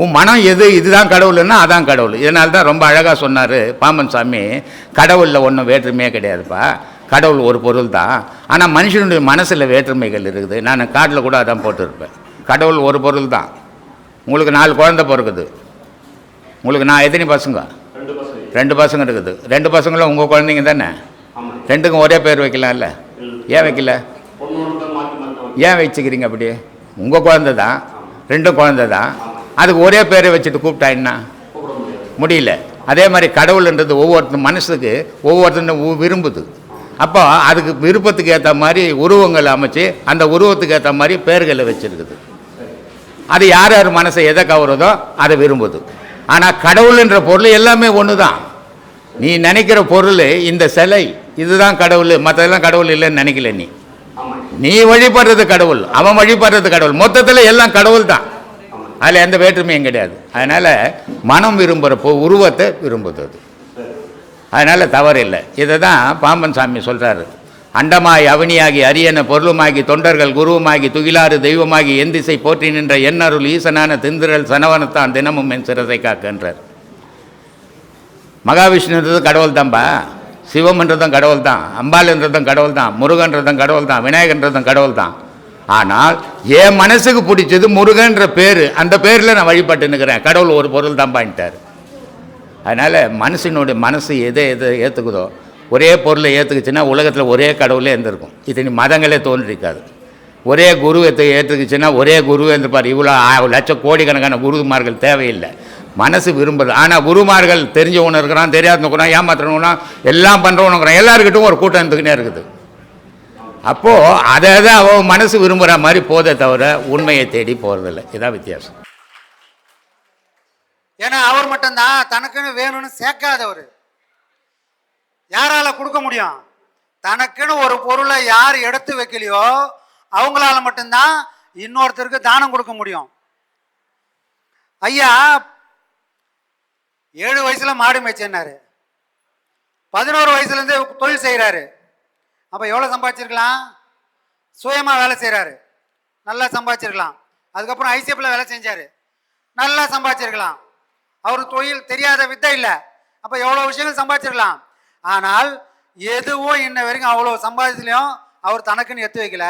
Speaker 2: உன் மனம் எது இதுதான் கடவுள்னா அதான் கடவுள். இதனால தான் ரொம்ப அழகாக சொன்னார் பாம்பன் சாமி, கடவுளில் ஒன்றும் வேற்றுமையே கிடையாதுப்பா, கடவுள் ஒரு பொருள் தான். ஆனால் மனுஷனுடைய மனசில் வேற்றுமைகள் இருக்குது. நான் காட்டில் கூட அதான் போட்டுருப்பேன். கடவுள் ஒரு பொருள் தான். உங்களுக்கு 4 குழந்தை பிறகுது. உங்களுக்கு நான் எத்தனை பசங்க? 2 பசங்க இருக்குது. 2 பசங்களும் உங்கள் குழந்தைங்க தானே. 2க்கும் ஒரே பேர் வைக்கலாம்ல, ஏன் வைக்கல? ஏன் வச்சுக்கிறீங்க அப்படி? உங்கள் குழந்தை தான், 2 குழந்தை தான், அதுக்கு ஒரே பேரை வச்சுட்டு கூப்பிட்டா என்ன முடியல. அதே மாதிரி கடவுள்ன்றது ஒவ்வொருத்தரும் மனசுக்கு ஒவ்வொருத்தரும் விரும்புது. அப்போ அதுக்கு விருப்பத்துக்கு ஏற்ற மாதிரி உருவங்களை அமைச்சு அந்த உருவத்துக்கு ஏற்ற மாதிரி பேர்களை வச்சுருக்குது. அது யார் யார் மனசை எதை கவருதோ அதை விரும்புது. ஆனால் கடவுள்ன்ற பொருள் எல்லாமே ஒன்று தான். நீ நினைக்கிற பொருள் இந்த சிலை இதுதான் கடவுள், மற்றதெல்லாம் கடவுள் இல்லைன்னு நினைக்கல. நீ வழிபடுறது கடவுள், அவன் வழிபடுறது கடவுள், மொத்தத்தில் எல்லாம் கடவுள் தான். அதில் எந்த வேற்றுமையும் கிடையாது. அதனால் மனம் விரும்புகிற உருவத்தை விரும்புது. அதனால் தவறில்லை. இதை தான் பாம்பன் சாமி சொல்கிறாரு. அண்டமாய் அவனியாகி அரியன பொருளுமாகி தொண்டர்கள் குருவுமாகி துகிலாறு தெய்வமாகி எந்திசை போற்றி நின்ற எண்ணருள் ஈசனான திந்திரல் சனவனத்தான் தினமும் என் சிரத்தை காக்கின்றார். மகாவிஷ்ணுன்றது கடவுள் தான்பா, சிவம்ன்றதும் கடவுள் தான், அம்பாள்ன்றதும் கடவுள் தான், முருகன்றதும் கடவுள் தான், விநாயகன்றதும் கடவுள் தான். ஆனால் என் மனசுக்கு பிடிச்சது முருகன்ற பேர், அந்த பேரில் நான் வழிபட்டு நிற்கிறேன். கடவுள் ஒரு பொருள் தான்பான்ட்டார். அதனால் மனுஷனுடைய மனசு எதை ஏற்றுக்குதோ, ஒரே பொருளை ஏற்றுக்குச்சுன்னா உலகத்தில் ஒரே கடவுளே இருந்திருக்கும். இத்தனை மதங்களே தோன்றிருக்காது. ஒரே குருவை ஏற்றுக்குச்சுன்னா ஒரே குருவே இருந்திருப்பார். இவ்வளோ லட்சம் கோடிக்கணக்கான குருமார்கள் தேவையில்லை. மனசு விரும்புது. ஆனால் குருமார்கள் தெரிஞ்சவனு இருக்கிறான், தெரியாதவனுக்குறான், ஏமாத்துறவனா, எல்லாம் பண்ணுறவனுக்குறான், எல்லாருக்கிட்டும் ஒரு கூட்டம் இருந்துக்கினே இருக்குது. அப்போது அதை தான் அவன் மனசு விரும்புகிற மாதிரி போதே தவிர உண்மையை தேடி போகிறதில்லை. இதான் வித்தியாசம்.
Speaker 4: ஏன்னா அவர் மட்டும்தான் தனக்குன்னு வேணும்னு சேர்க்காதவர். யாரால கொடுக்க முடியும்? தனக்குன்னு ஒரு பொருளை யார் எடுத்து வைக்கலையோ அவங்களால மட்டும்தான் இன்னொருத்தருக்கு தானம் கொடுக்க முடியும். ஐயா 7 வயசுல மாடு மேய்ச்சினாரு, 11 வயசுலேருந்து தொழில் செய்கிறாரு. அப்போ எவ்வளோ சம்பாதிச்சிருக்கலாம்? சுயமாக வேலை செய்கிறாரு, நல்லா சம்பாதிச்சிருக்கலாம். அதுக்கப்புறம் ஐசிஎஃப்ல வேலை செஞ்சார், நல்லா சம்பாதிச்சிருக்கலாம். அவர் தொழில் தெரியாத வித்தை இல்லை, அப்போ எவ்வளோ விஷயங்கள் சம்பாதிச்சிருக்கலாம். ஆனால் எதுவும் இன்ன வரைக்கும் அவ்வளோ சம்பாதிச்சுலையும் அவர் தனக்குன்னு எடுத்து வைக்கல.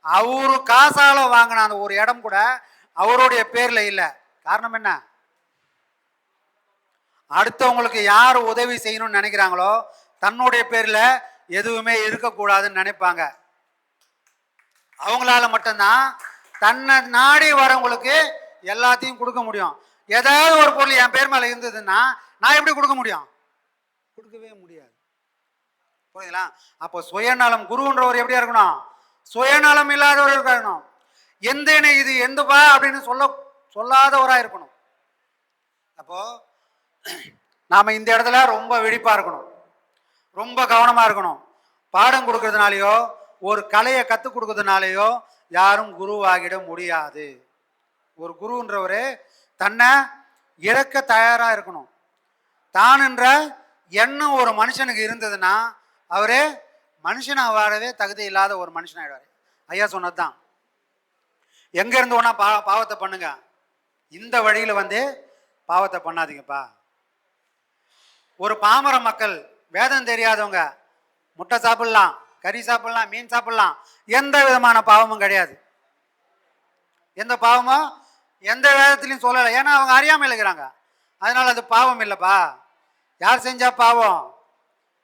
Speaker 4: அவரு காசால வாங்கின அந்த ஒரு இடம் கூட அவருடைய பேர்ல இல்லை. காரணம் என்ன? அடுத்தவங்களுக்கு யார் உதவி செய்யணும்னு நினைக்கிறாங்களோ தன்னுடைய பேர்ல எதுவுமே இருக்கக்கூடாதுன்னு நினைப்பாங்க. அவங்களால மட்டும்தான் தன்னை நாடி வரவங்களுக்கு எல்லாத்தையும் கொடுக்க முடியும். ஏதாவது ஒரு பொருள் என் பேர் மேலே இருந்ததுன்னா நான் எப்படி கொடுக்க முடியும்? கொடுக்கவே முடியாது. புரியுதுங்களா? அப்போ சுயநலம், குருன்றவர் எப்படியா இருக்கணும்? சுயநலம் இல்லாதவர் இருக்கணும். எந்தேனே இது எந்தப்பா அப்படின்னு சொல்லாதவராக இருக்கணும். அப்போ நாம இந்த இடத்துல ரொம்ப விழிப்பா இருக்கணும், ரொம்ப கவனமா இருக்கணும். பாடம் கொடுக்கறதுனாலயோ ஒரு கலையை கற்றுக் கொடுக்கறதுனாலயோ யாரும் குருவாகிட முடியாது. ஒரு குருன்றவரு தன்னை இழக்க தயாரா இருக்கணும். தான்ன்ற எண்ணம் ஒரு மனுஷனுக்கு இருந்ததுன்னா அவரே மனுஷனா வாழவே தகுதி இல்லாத ஒரு மனுஷனாயிடுவாரு. ஐயா சொன்னதுதான், எங்க இருந்து ஒன்னா பாவத்தை பண்ணுங்க, இந்த வழியில பாவத்தை பண்ணாதீங்கப்பா. ஒரு பாமர மக்கள், வேதம் தெரியாதவங்க முட்டை சாப்பிடலாம், கறி சாப்பிடலாம், மீன் சாப்பிடலாம், எந்த விதமான பாவமும் கிடையாது. எந்த பாவமும் எந்த வேதத்திலையும் சொல்லலை. ஏன்னா அவங்க அறியாமல் இருக்கிறாங்க. அதனால அது பாவம் இல்லைப்பா. யார் செஞ்சா பாவம்?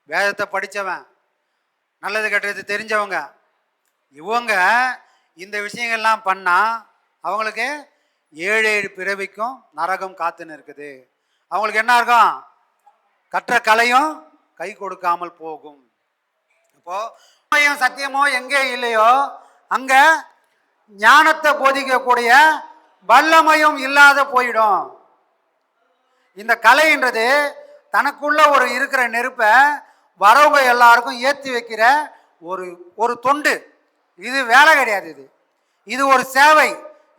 Speaker 4: வேதத்தை படித்தவன், நல்லது கெட்டது தெரிஞ்சவங்க. இவங்க இந்த விஷயங்கள்லாம் பண்ணால் அவங்களுக்கு 7 பிறவிக்கும் நரகம் காத்துன்னு இருக்குது. அவங்களுக்கு என்ன இருக்கும்? கற்ற கலையும் கை கொடுக்காமல் போகும். இப்போ சத்தியமோ எங்கே இல்லையோ அங்க ஞானத்தை போதிக்கக்கூடிய வல்லமையும் இல்லாத போயிடும். இந்த கலைன்றது தனக்குள்ள ஒரு இருக்கிற நெருப்பை வரவங்க எல்லாருக்கும் ஏற்றி வைக்கிற ஒரு தொண்டு. இது வேலை கிடையாது. இது ஒரு சேவை,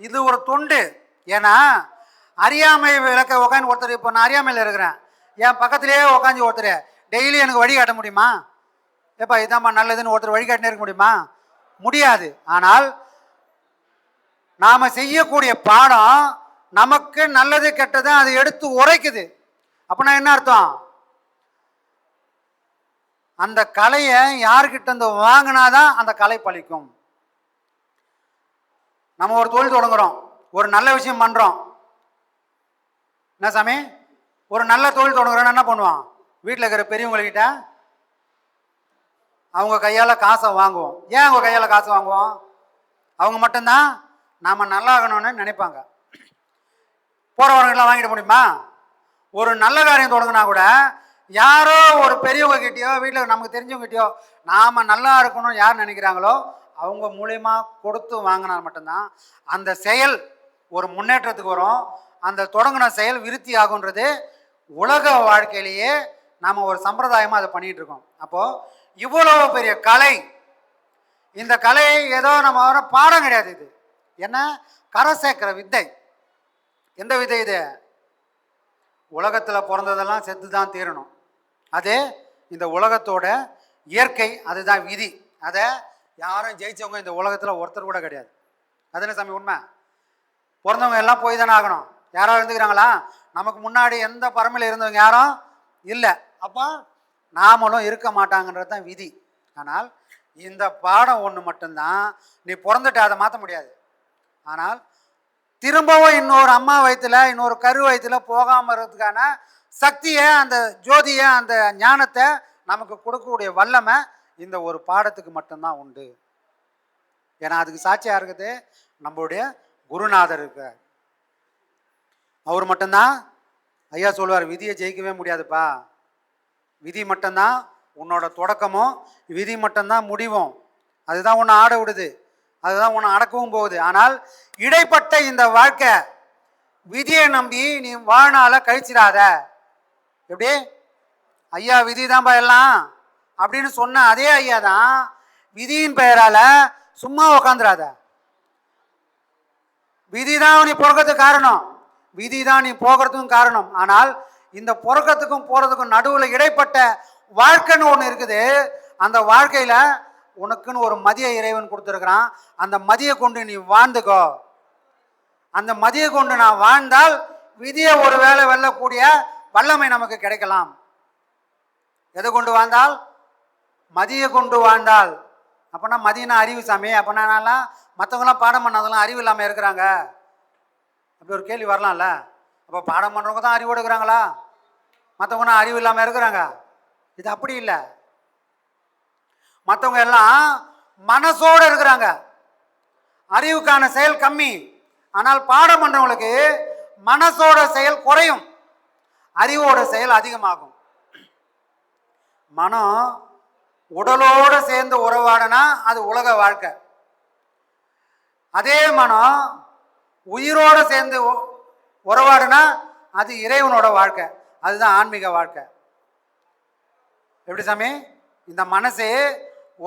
Speaker 4: இது ஒரு தொண்டு. ஏன்னா அறியாமை விளக்க உட்காந்து ஒருத்தர், இப்போ நான் அறியாமையில் இருக்கிறேன், என் பக்கத்திலேயே உட்காந்து ஒருத்தர் டெய்லி எனக்கு வழி காட்ட முடியுமா? ஏப்பா இதாம்மா நல்லதுன்னு ஒருத்தர் வழிகாட்டினே இருக்க முடியுமா? முடியாது. ஆனால் நாம செய்யக்கூடிய பாடம் நமக்கு நல்லது கெட்டதை அதை எடுத்து உரைக்குது. அப்படின்னா என்ன அர்த்தம்? அந்த கலையை யார்கிட்ட இருந்து வாங்கினாதான் அந்த கலை பழிக்கும். நம்ம ஒரு தொழில் தொடங்குறோம், ஒரு நல்ல விஷயம் பண்றோம். என்ன சாமி, ஒரு நல்ல தொழில் தொடங்குறோம்னா என்ன பண்ணுவான்? வீட்டில் இருக்கிற பெரியவங்ககிட்ட அவங்க கையால் காசை வாங்குவோம். ஏன் அவங்க கையால் காசு வாங்குவோம்? அவங்க மட்டும்தான் நாம் நல்லா ஆகணும்னு நினைப்பாங்க. போகிறவர்களெலாம் வாங்கிட முடியுமா? ஒரு நல்ல காரியம் தொடங்கினா கூட யாரோ ஒரு பெரியவங்க கிட்டேயோ வீட்டில் நமக்கு தெரிஞ்சவங்ககிட்டயோ நாம் நல்லா இருக்கணும் யார் நினைக்கிறாங்களோ அவங்க மூலயமா கொடுத்து வாங்கினா மட்டும்தான் அந்த செயல் ஒரு முன்னேற்றத்துக்கு வரும். அந்த தொடங்கின செயல் விருத்தி ஆகுன்றது உலக வாழ்க்கையிலேயே நாம் ஒரு சம்பிரதாயமாக அதை பண்ணிகிட்டு இருக்கோம். அப்போது இவ்வளோ பெரிய கலை, இந்த கலை ஏதோ நம்ம வர பாடம் கிடையாது. இது என்ன? கரை சேர்க்கிற வித்தை. எந்த வித்தை இது? உலகத்தில் பிறந்ததெல்லாம் செத்து தான் தீரணும். அது இந்த உலகத்தோட இயற்கை, அதுதான் விதி. அதை யாரும் ஜெயிச்சவங்க இந்த உலகத்தில் ஒருத்தர் கூட கிடையாது. அது என்ன சாமி உண்மை? பிறந்தவங்க எல்லாம் போய் தானே ஆகணும். யாராவது இருந்துக்கிறாங்களா? நமக்கு முன்னாடி எந்த பரமையில் இருந்தவங்க யாரும் இல்லை. அப்போ நாமளும் இருக்க மாட்டாங்கன்றது தான் விதி. ஆனால் இந்த பாடம் ஒன்று மட்டும்தான், நீ பிறந்துட்டு அதை மாற்ற முடியாது. ஆனால் திரும்பவும் இன்னொரு அம்மா வயிற்றுல இன்னொரு கரு வயிற்றுல போகாமல் இருக்கிறதுக்கான சக்தியை, அந்த ஜோதியை, அந்த ஞானத்தை நமக்கு கொடுக்கக்கூடிய வல்லமை இந்த ஒரு பாடத்துக்கு மட்டும்தான் உண்டு. ஏன்னா அதுக்கு சாட்சியாக இருக்குது நம்மளுடைய குருநாதர் இருக்கார். அவர் மட்டும்தான் ஐயா சொல்லுவார், விதியை ஜெயிக்கவே முடியாதுப்பா. விதி மட்டும்தான் உன்னோட தொடக்கமும், விதி மட்டும்தான் முடிவும். அதுதான் உன்னை ஆட விடுது, அதுதான் உன்னை அடக்கவும் போகுது. ஆனால் இடைப்பட்ட இந்த வாழ்க்கை விதியை நம்பி நீ வாழ்நாள கழிச்சிடாத. எப்படி? ஐயா விதி தான்ப்பா எல்லாம் அப்படின்னு சொன்ன அதே ஐயா தான் விதியின் பெயரால சும்மா உக்காந்துடாத. விதி தான் நீ பிறக்கிறதுக்கு காரணம், விதி தான் நீ போகிறதுக்கும் காரணம். ஆனால் இந்த பிறக்கிறதுக்கும் போகிறதுக்கும் நடுவில் இடைப்பட்ட வாழ்க்கைன்னு ஒன்று இருக்குது. அந்த வாழ்க்கையில் உனக்குன்னு ஒரு மதிய இறைவன் கொடுத்துருக்கிறான். அந்த மதியை கொண்டு நீ வாழ்ந்துக்கோ. அந்த மதியை கொண்டு நான் வாழ்ந்தால் விதியை ஒரு வேளை வெல்லக்கூடிய வல்லமை நமக்கு கிடைக்கலாம். எதை கொண்டு வாழ்ந்தால்? மதியை கொண்டு வாழ்ந்தால். அப்போனா மதியனா அறிவு சாமி, அப்போனா மற்றவங்களாம் பாடம் பண்ணாதெல்லாம் அறிவு இல்லாமல் இருக்கிறாங்க அப்படி ஒரு கேள்வி வரலாம்ல. அப்போ பாடம் பண்ணுறவங்க தான் அறிவோடு இருக்கிறாங்களா? மற்றவங்கன்னா அறிவு இல்லாமல் இருக்கிறாங்க? இது அப்படி இல்லை. மற்றவங்க எல்லாம் மனசோடு இருக்கிறாங்க, அறிவுக்கான செயல் கம்மி. ஆனால் பாடம் பண்ணுறவங்களுக்கு மனசோட செயல் குறையும், அறிவோட செயல் அதிகமாகும். மனம் உடலோடு சேர்ந்து உறவாடனா அது உலக வாழ்க்கை. அதே மனம் உயிரோடு சேர்ந்து உறவாடுனா அது இறைவனோட வாழ்க்கை, அதுதான் ஆன்மீக வாழ்க்கை. எப்படி சாமி? இந்த மனசு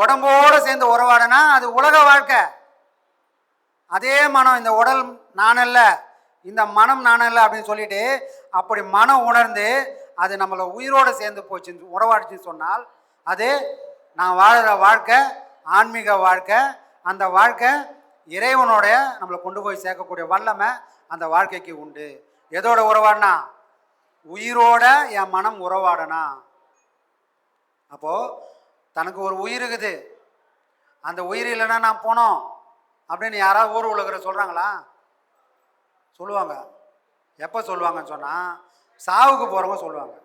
Speaker 4: உடம்போடு சேர்ந்து உறவாடுனா அது உலக வாழ்க்கை. அதே மனம் இந்த உடல் நானல்ல, இந்த மனம் நானல்ல அப்படின்னு சொல்லிட்டு அப்படி மனம் உணர்ந்து அது நம்மளை உயிரோடு சேர்ந்து போச்சு உறவாடுச்சுன்னு சொன்னால் அது நான் வாழ்கிற வாழ்க்கை ஆன்மீக வாழ்க்கை. அந்த வாழ்க்கை இறைவனோட நம்மளை கொண்டு போய் சேர்க்கக்கூடிய வல்லமை அந்த வாழ்க்கைக்கு உண்டு. எதோட உறவாடினா? உயிரோட என் மனம் உறவாடனா. அப்போ தனக்கு ஒரு உயிர் இருக்குது, அந்த உயிர் இல்லைன்னா நான் போனோம் அப்படின்னு யாராவது ஊர் உலகிற சொல்கிறாங்களா? சொல்லுவாங்க. எப்போ சொல்லுவாங்கன்னு சொன்னால் சாவுக்கு போகிறவங்க சொல்லுவாங்க.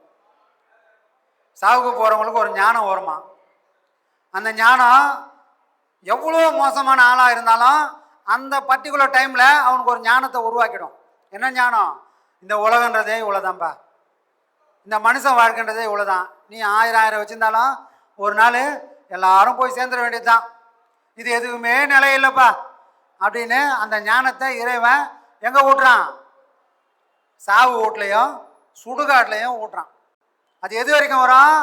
Speaker 4: சாவுக்கு போகிறவங்களுக்கு ஒரு ஞானம் வருமா. அந்த ஞானம் எவ்வளோ மோசமான ஆளாக இருந்தாலும் அந்த பர்டிகுலர் டைமில் அவனுக்கு ஒரு ஞானத்தை உருவாக்கிடும். என்ன ஞானம்? இந்த உலகன்றதே இவ்வளோதான்ப்பா, இந்த மனுஷன் வாழ்க்கைன்றதே இவ்வளோதான். நீ 1000 வச்சுருந்தாலும் ஒரு நாள் எல்லாரும் போய் சேர்ந்துட வேண்டியது தான், இது எதுவுமே நிலை இல்லைப்பா அப்படின்னு அந்த ஞானத்தை இறைவன் எங்கே ஊட்டுறான்? சாவு வீட்லையும் சுடுகாட்லையும் ஊட்டுறான். அது எது வரைக்கும் வரும்?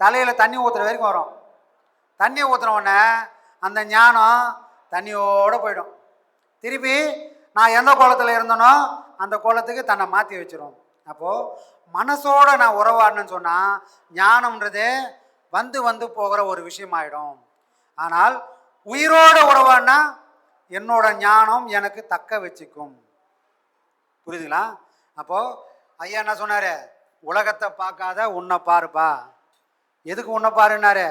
Speaker 4: தலையில் தண்ணி ஊற்றுற வரைக்கும் வரும். தண்ணி ஊற்றுன உடனே அந்த ஞானம் தண்ணியோடு போயிடும். திருப்பி நான் எந்த கோலத்தில் இருந்தனோ அந்த கோலத்துக்கு தன்னை மாற்றி வச்சிடும். அப்போது மனசோடு நான் உறவாடணுன்னு சொன்னால் ஞானம்ன்றது வந்து வந்து போகிற ஒரு விஷயமாயிடும். ஆனால் உயிரோடு உறவாடினா என்னோட ஞானம் எனக்கு தக்க வச்சுக்கும். புரியுதுங்களா? அப்போது ஐயா என்ன சொன்னார்? உலகத்தை பார்க்காத உன்னை பாருப்பா. எதுக்கு உன்னை பாருன்னாரு?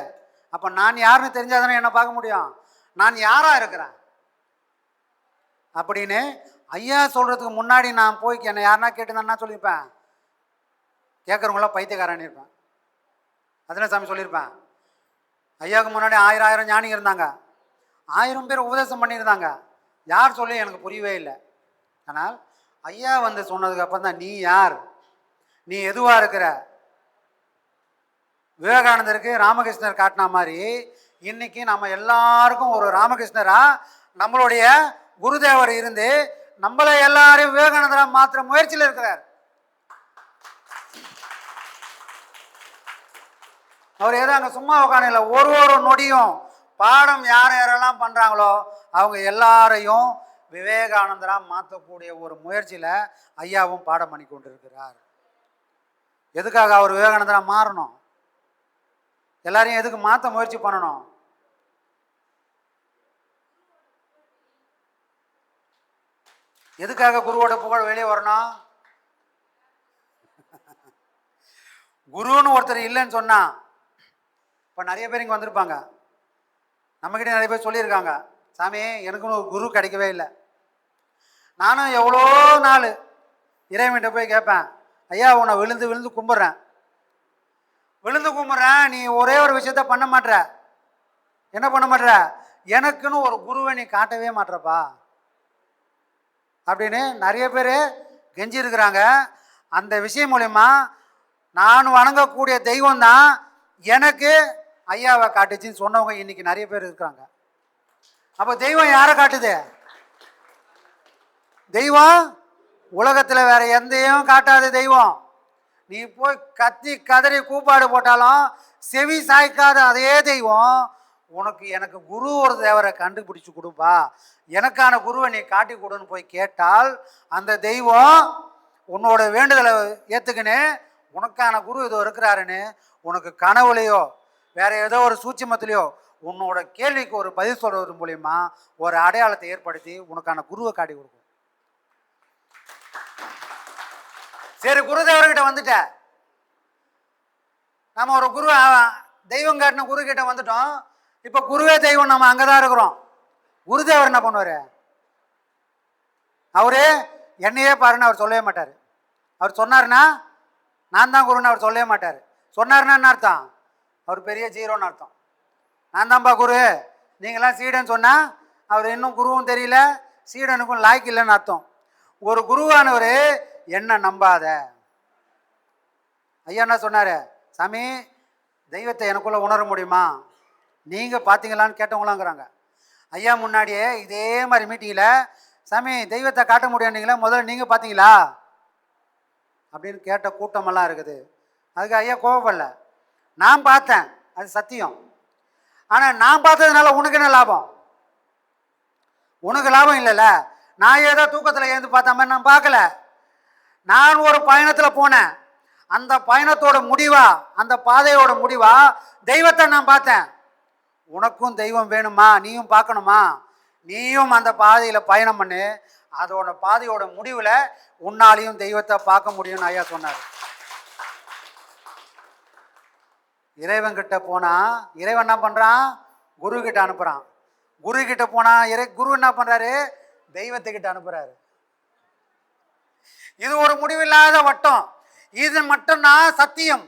Speaker 4: அப்போ நான் யாருன்னு தெரிஞ்சாதானே என்னை பார்க்க முடியும். நான் யாராக இருக்கிறேன் அப்படின்னு ஐயா சொல்கிறதுக்கு முன்னாடி நான் போய் என்னை யாருன்னா கேட்டுதான் சொல்லியிருப்பேன். கேட்குறவங்களாம் பைத்தியக்காரன் இருப்பேன். அதனால சாமி சொல்லியிருப்பேன். ஐயாவுக்கு முன்னாடி 1000 ஞானி இருந்தாங்க, 1000 பேர் உபதேசம் பண்ணியிருந்தாங்க. யார் சொல்லி எனக்கு புரியவே இல்லை. ஆனால் ஐயா வந்து சொன்னதுக்கு அப்புறம் தான் நீ யார், நீ எதுவாக இருக்கிற. விவேகானந்தருக்கு ராமகிருஷ்ணர் காட்டின மாதிரி இன்னைக்கு நம்ம எல்லாருக்கும் ஒரு ராமகிருஷ்ணரா நம்மளுடைய குருதேவர் இருந்து நம்மளை எல்லாரையும் விவேகானந்தரா மாத்திர முயற்சியில் இருக்கிறார். அவர் ஏதோ அங்கே சும்மா உட்காந்து ஒரு நொடியும் பாடம் யாரெல்லாம் பண்ணுறாங்களோ அவங்க எல்லாரையும் விவேகானந்தரா மாற்றக்கூடிய ஒரு முயற்சியில் ஐயாவும் பாடம் பண்ணி கொண்டு இருக்கிறார். எதுக்காக அவர் விவேகானந்தரா மாறணும்? எல்லாரையும் எதுக்கு மாற்ற முயற்சி பண்ணணும்? எதுக்காக குருவோட புகழ் வெளியே வரணும்? குருன்னு ஒருத்தர் இல்லைன்னு சொன்னா இப்போ நிறைய பேர் இங்கே வந்திருப்பாங்க, நம்மக்கிட்ட நிறைய பேர் சொல்லியிருக்காங்க, சாமி எனக்குன்னு ஒரு குரு கிடைக்கவே இல்லை. நானும் எவ்வளோ நாள் இறைவன்கிட்ட போய் கேட்பேன், ஐயா உன்னை விழுந்து விழுந்து கும்பிட்றேன், நீ ஒரே ஒரு விஷயத்த பண்ண மாட்ற. என்ன பண்ண மாட்ற? எனக்குன்னு ஒரு குருவை நீ காட்டவே மாட்றப்பா அப்படின்னு நிறைய பேர் கெஞ்சி இருக்கிறாங்க. அந்த விஷயம் மூலமா நான் வணங்கக்கூடிய தெய்வம் தான் எனக்கு ஐயாவை காட்டுச்சின்னு சொன்னவங்க இன்னைக்கு நிறைய பேர் இருக்கிறாங்க. அப்போ தெய்வம் யாரை காட்டுது? தெய்வம் உலகத்தில் வேற எந்தையும் காட்டாத தெய்வம். நீ போய் கத்தி கதறி கூப்பாடு போட்டாலும் செவி சாய்க்காத அதே தெய்வம் உனக்கு எனக்கு குரு ஒரு தேவரை கண்டுபிடிச்சு கொடுப்பா, எனக்கான குருவை நீ காட்டி கொடுன்னு போய் கேட்டால் அந்த தெய்வம் உன்னோட வேண்டுதலை ஏற்றுக்கின்னு உனக்கான குரு இதோ இருக்கிறாருன்னு உனக்கு கனவுலையோ வேற ஏதோ ஒரு சூட்சுமத்திலையோ உன்னோட கேள்விக்கு ஒரு பதில் சொல்றது மூலியமா ஒரு அடையாளத்தை ஏற்படுத்தி உனக்கான குருவை காட்டி கொடுக்கும். சரி, குருதேவர்கிட்ட வந்துட்ட, நம்ம ஒரு குரு தெய்வம் காட்டின குரு கிட்ட வந்துட்டோம். இப்போ குருவே தெய்வம், நம்ம அங்கதான் இருக்கிறோம். குருதேவர் என்ன பண்ணுவாரு? அவரு என்னையே பாருன்னு அவர் சொல்லவே மாட்டார். அவர் சொன்னாருன்னா நான் தான் குருன்னு அவர் சொல்லவே மாட்டார். சொன்னாருன்னா என்ன அர்த்தம்? அவர் பெரிய ஜீரோன்னு அர்த்தம். நான் தான்ப்பா குரு, நீங்களாம் சீடன்னு சொன்னால் அவர் இன்னும் குருவும் தெரியல, சீடனுக்கும் லாய்க்கு இல்லைன்னு அர்த்தம். ஒரு குருவானவர் என்ன நம்பாத. ஐயா என்ன சொன்னாரு, சாமி தெய்வத்தை எனக்குள்ள உணர முடியுமா, நீங்க பார்த்தீங்களான்னு கேட்டவங்களாங்கிறாங்க. ஐயா முன்னாடியே இதே மாதிரி மீட்டிங்கில், சாமி தெய்வத்தை காட்ட முடியாதுங்களா, முதல்ல நீங்கள் பார்த்தீங்களா அப்படின்னு கேட்ட கூட்டமெல்லாம் இருக்குது. அதுக்கு ஐயா கோவப்படல, நான் பார்த்தேன், அது சத்தியம். ஆனால் நான் பார்த்ததுனால உனக்கு என்ன லாபம்? உனக்கு லாபம் இல்லைல்ல. நான் ஏதோ தூக்கத்தில் ஏந்து பார்த்த மாதிரி நான் பார்க்கல. நான் ஒரு பயணத்தில் போனேன். அந்த பயணத்தோட முடிவா, அந்த பாதையோட முடிவா தெய்வத்தை நான் பார்த்தேன். உனக்கும் தெய்வம் வேணுமா, நீயும் பார்க்கணுமா, நீயும் அந்த பாதையில் பயணம் பண்ணு. அதோட பாதையோட முடிவில் உன்னாலையும் தெய்வத்தை பார்க்க முடியும்னு ஐயா சொன்னார். இறைவன் கிட்ட போனா இறைவன் என்ன பண்றான், குரு கிட்ட அனுப்புறான். குரு கிட்ட போனா குரு என்ன பண்றாரு, தெய்வத்துக்கிட்ட அனுப்புறாரு. இது ஒரு முடிவில்லாத வட்டம். இது மட்டும்தான் சத்தியம்.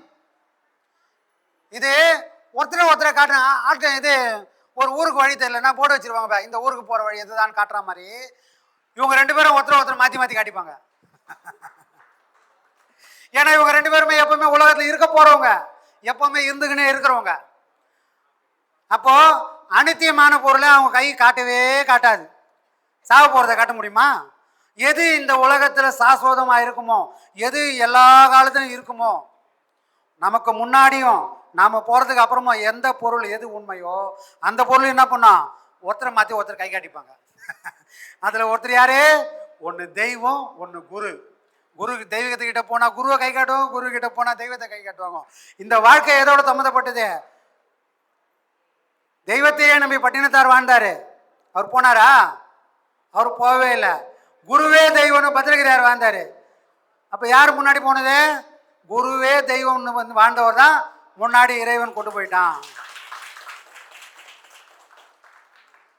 Speaker 4: இது ஒருத்தரை காட்டுறேன். இது ஒரு ஊருக்கு வழி தெரியலன்னா போட்டு வச்சிருவாங்க, இந்த ஊருக்கு போற வழி எதுதான் காட்டுற மாதிரி. இவங்க ரெண்டு பேரும் ஒருத்தர் மாத்தி மாத்தி காட்டிப்பாங்க. ஏன்னா இவங்க ரெண்டு பேருமே எப்பவுமே உலகத்துல இருக்க போறவங்க, எப்பவுமே இருந்துக்கினே இருக்கிறவங்க. அப்போ அனித்தியமான பொருளை அவங்க கை காட்டவே காட்டாது. சாவ போறதை காட்ட முடியுமா? எது இந்த உலகத்துல சாஸ்வதமா இருக்குமோ, எது எல்லா காலத்திலும் இருக்குமோ, நமக்கு முன்னாடியும் நாம போறதுக்கு அப்புறமா எந்த பொருள் எது உண்மையோ அந்த பொருள் என்ன பண்ணா ஒருத்தரை மாத்தி ஒருத்தர் கை காட்டிப்பாங்க. அதுல ஒருத்தர் யாரு, ஒன்னு தெய்வம், ஒன்னு குரு. குரு தெய்வத்துக்கிட்ட போனா குருவை கை காட்டுவோம், குரு கிட்ட போனா தெய்வத்தை கை காட்டுவாங்க. இந்த வாழ்க்கை எதோட சம்மந்தப்பட்டது? தெய்வத்தையே நம்பி பட்டினத்தார் வாழ்ந்தாரு. அவர் போனாரா? அவர் போகவே இல்லை. குருவே தெய்வம்னு பத்திரகிரியார் வாழ்ந்தாரு. அப்ப யாரு முன்னாடி போனது? குருவே தெய்வம்னு வந்து வாழ்ந்தவர் தான் முன்னாடி இறைவன் கொண்டு போயிட்டான்.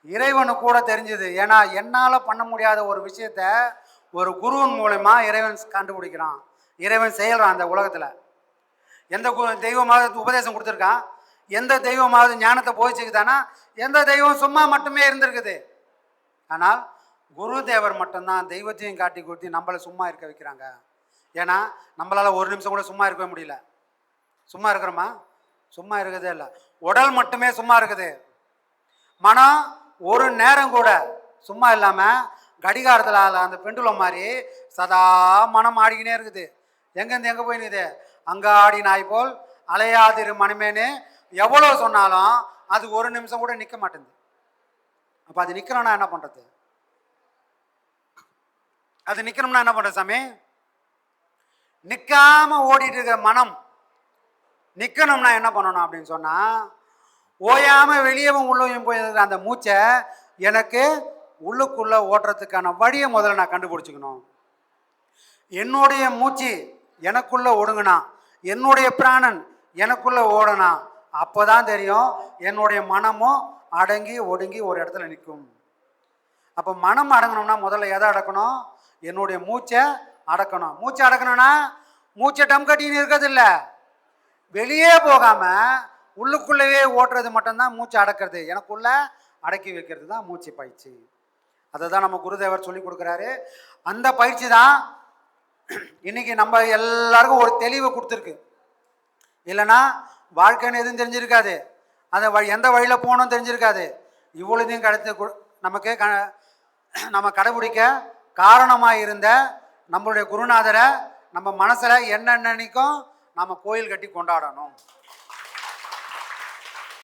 Speaker 4: இறைவனு கூட தெரிஞ்சது. ஏன்னா என்னால பண்ண முடியாத ஒரு விஷயத்த ஒரு குருவின் மூலமா இறைவன் கண்டுபிடிக்கிறான், இறைவன் செயல்றான். அந்த உலகத்துல எந்த தெய்வமாவது உபதேசம் கொடுத்துருக்கான்? எந்த தெய்வமாவது ஞானத்தை போதிச்சுக்குதானா? எந்த தெய்வம் சும்மா மட்டுமே இருந்திருக்குது. ஆனால் குரு தேவர் மட்டும்தான் தெய்வத்தையும் காட்டி கொடுத்து நம்மளை சும்மா இருக்க வைக்கிறாங்க. ஏன்னா நம்மளால ஒரு நிமிஷம் கூட சும்மா இருக்கவே முடியல. சும்மா இருக்கிறோமா? சும்மா இருக்கிறதே இல்லை. உடல் மட்டுமே சும்மா இருக்குது. மனம் ஒரு நேரம் கூட சும்மா இல்லாம கடிகாரத்தில் அந்த பெண்டுலம் மாதிரி சதா மனம் ஆடிக்கினே இருக்குது. எங்கேருந்து எங்கே போய் நிற்குது? அங்க ஆடி நாய் போல் அலையாதிரு மனமேனு எவ்வளோ சொன்னாலும் அது ஒரு நிமிஷம் கூட நிற்க மாட்டேங்குது. அப்போ அது நிற்கணும்னா என்ன பண்ணுறது? அது நிற்கணும்னா என்ன பண்ணுறது சாமி? நிற்காம ஓடிட்டு இருக்கிற மனம் நிற்கணும்னா என்ன பண்ணணும் அப்படின்னு சொன்னால், ஓயாம வெளியவும் உள்ளவும் போய் அந்த மூச்சை எனக்கு உள்ளுக்குள்ளே ஓட்டுறதுக்கான வழியை முதல்ல நான் கண்டுபிடிச்சிக்கணும். என்னுடைய மூச்சு எனக்குள்ள ஒடுங்கினா, என்னுடைய பிராணன் எனக்குள்ள ஓடனா, அப்போதான் தெரியும் என்னுடைய மனமும் அடங்கி ஒடுங்கி ஒரு இடத்துல நிற்கும். அப்போ மனம் அடங்கணும்னா முதல்ல எதை அடக்கணும்? என்னுடைய மூச்சை அடக்கணும். மூச்சை அடக்கணும்னா மூச்சை டம் கட்டின்னு இருக்கிறது இல்லை, வெளியே போகாம உள்ளுக்குள்ளேயே ஓட்டுறது மட்டும்தான் மூச்சை அடக்கிறது. எனக்குள்ள அடக்கி வைக்கிறது தான் மூச்சு பயிற்சி. அதை தான் நம்ம குருதேவர் சொல்லி கொடுக்குறாரு. அந்த பயிற்சி தான் இன்னைக்கு நம்ம எல்லாருக்கும் ஒரு தெளிவை கொடுத்துருக்கு. இல்லைன்னா வாழ்க்கைன்னு எதுவும் தெரிஞ்சிருக்காது, அந்த எந்த வழியில் போகணும்னு தெரிஞ்சிருக்காது. இவ்வளோதையும் கிடைத்து நமக்கு நம்ம கடைபிடிக்க காரணமாக இருந்த நம்மளுடைய குருநாதரை நம்ம மனசில் என்ன நினைக்கும் நம்ம கோயில் கட்டி கொண்டாடணும்.